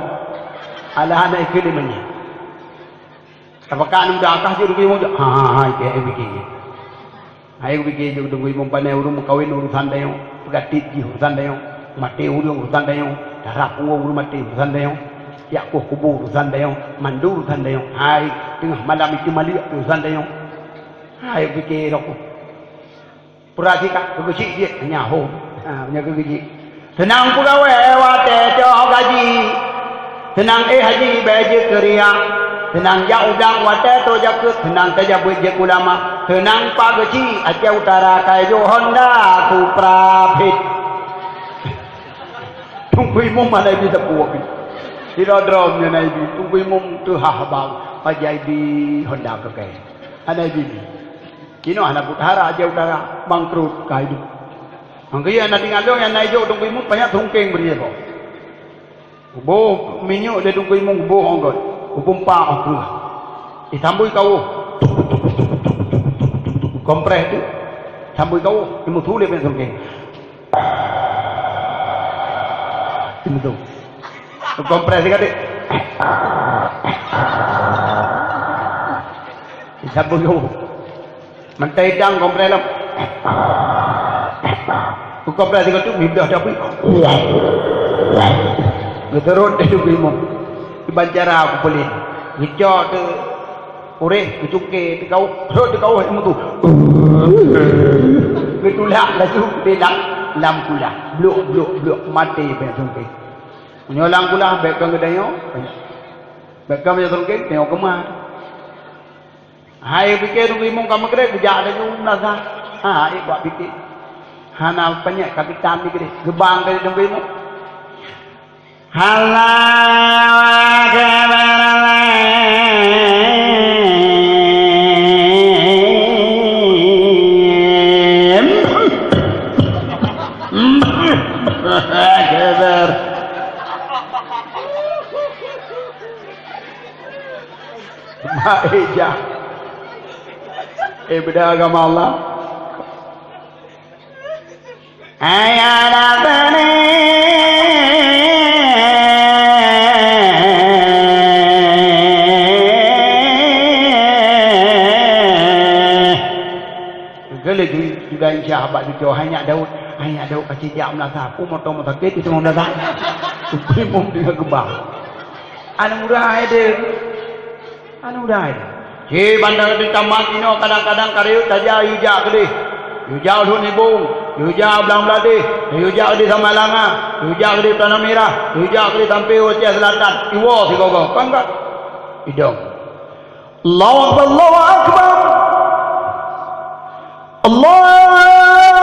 Alah hanai kele banyak. Apakah anu dah akah je dulu je? Kayak begini. Ayo begini je dulu imam panai urung kawin urusan dayo, pegatit ji urusan dayo, mati urung urusan dayo, darah pungo urung mati urusan dayo, yakuh kubur urusan dayo, mandu urusan dayo. Hai tengah malam itu mali urusan dayo. Ayo begini aku. Purasi kak, kegaji dia nyaho, punya kegaji. Tenang pegawai wate cok gaji, tenang haji baje kerja. Tenang ya udang wate to jakut tenang saja buat je ulama tenang pageci Aceh Utara kayu Honda Supra Fit tunggu imum mana bisa puak tidak drone nya nabi tunggu imum tu habang ajai di Honda ke kai ada bibi kino anak Utara Aceh Utara bangkrut kayu angkai anak tinggal dong yang naik jo tunggu imum banyak tungkeng beri ko bo minyu de tunggu imum bo onggot Upumpa aku ditambui kau kompres itu tambui kau imu thule pen songke imu tu kompres dikade ditambui kau mentai dang kompres lam kompres dikade midah tapi geterot itu imam Banjara aku boleh ngejok tu ore kecuke kau ilmu tu betulak laju bedak lam kula bluk mati besongke nyolang kula bekang gedayo bekang ya songke tengok kemar hai pikir imong kamu kere kejak ada ju nasa buat pikir hana banyak kapitan ni kere gebang kere dong imong Allah Akbar Maija beda agama Allah ayat sudah insyahabat itu hanya Daud kecil dia melasa aku motor sakit itu mau datang imam dengan gebang anu udah ada bandar di tamat ini kadang-kadang karyu saja hijau gede hijau lu ni bung hujau belang belati, hujau di Samalangan, hujau di Tanah Merah, hujau di sampai Aceh Selatan. Iwa si kau kan tak? Hidung. Allahu Akbar, Allahu Akbar. Allah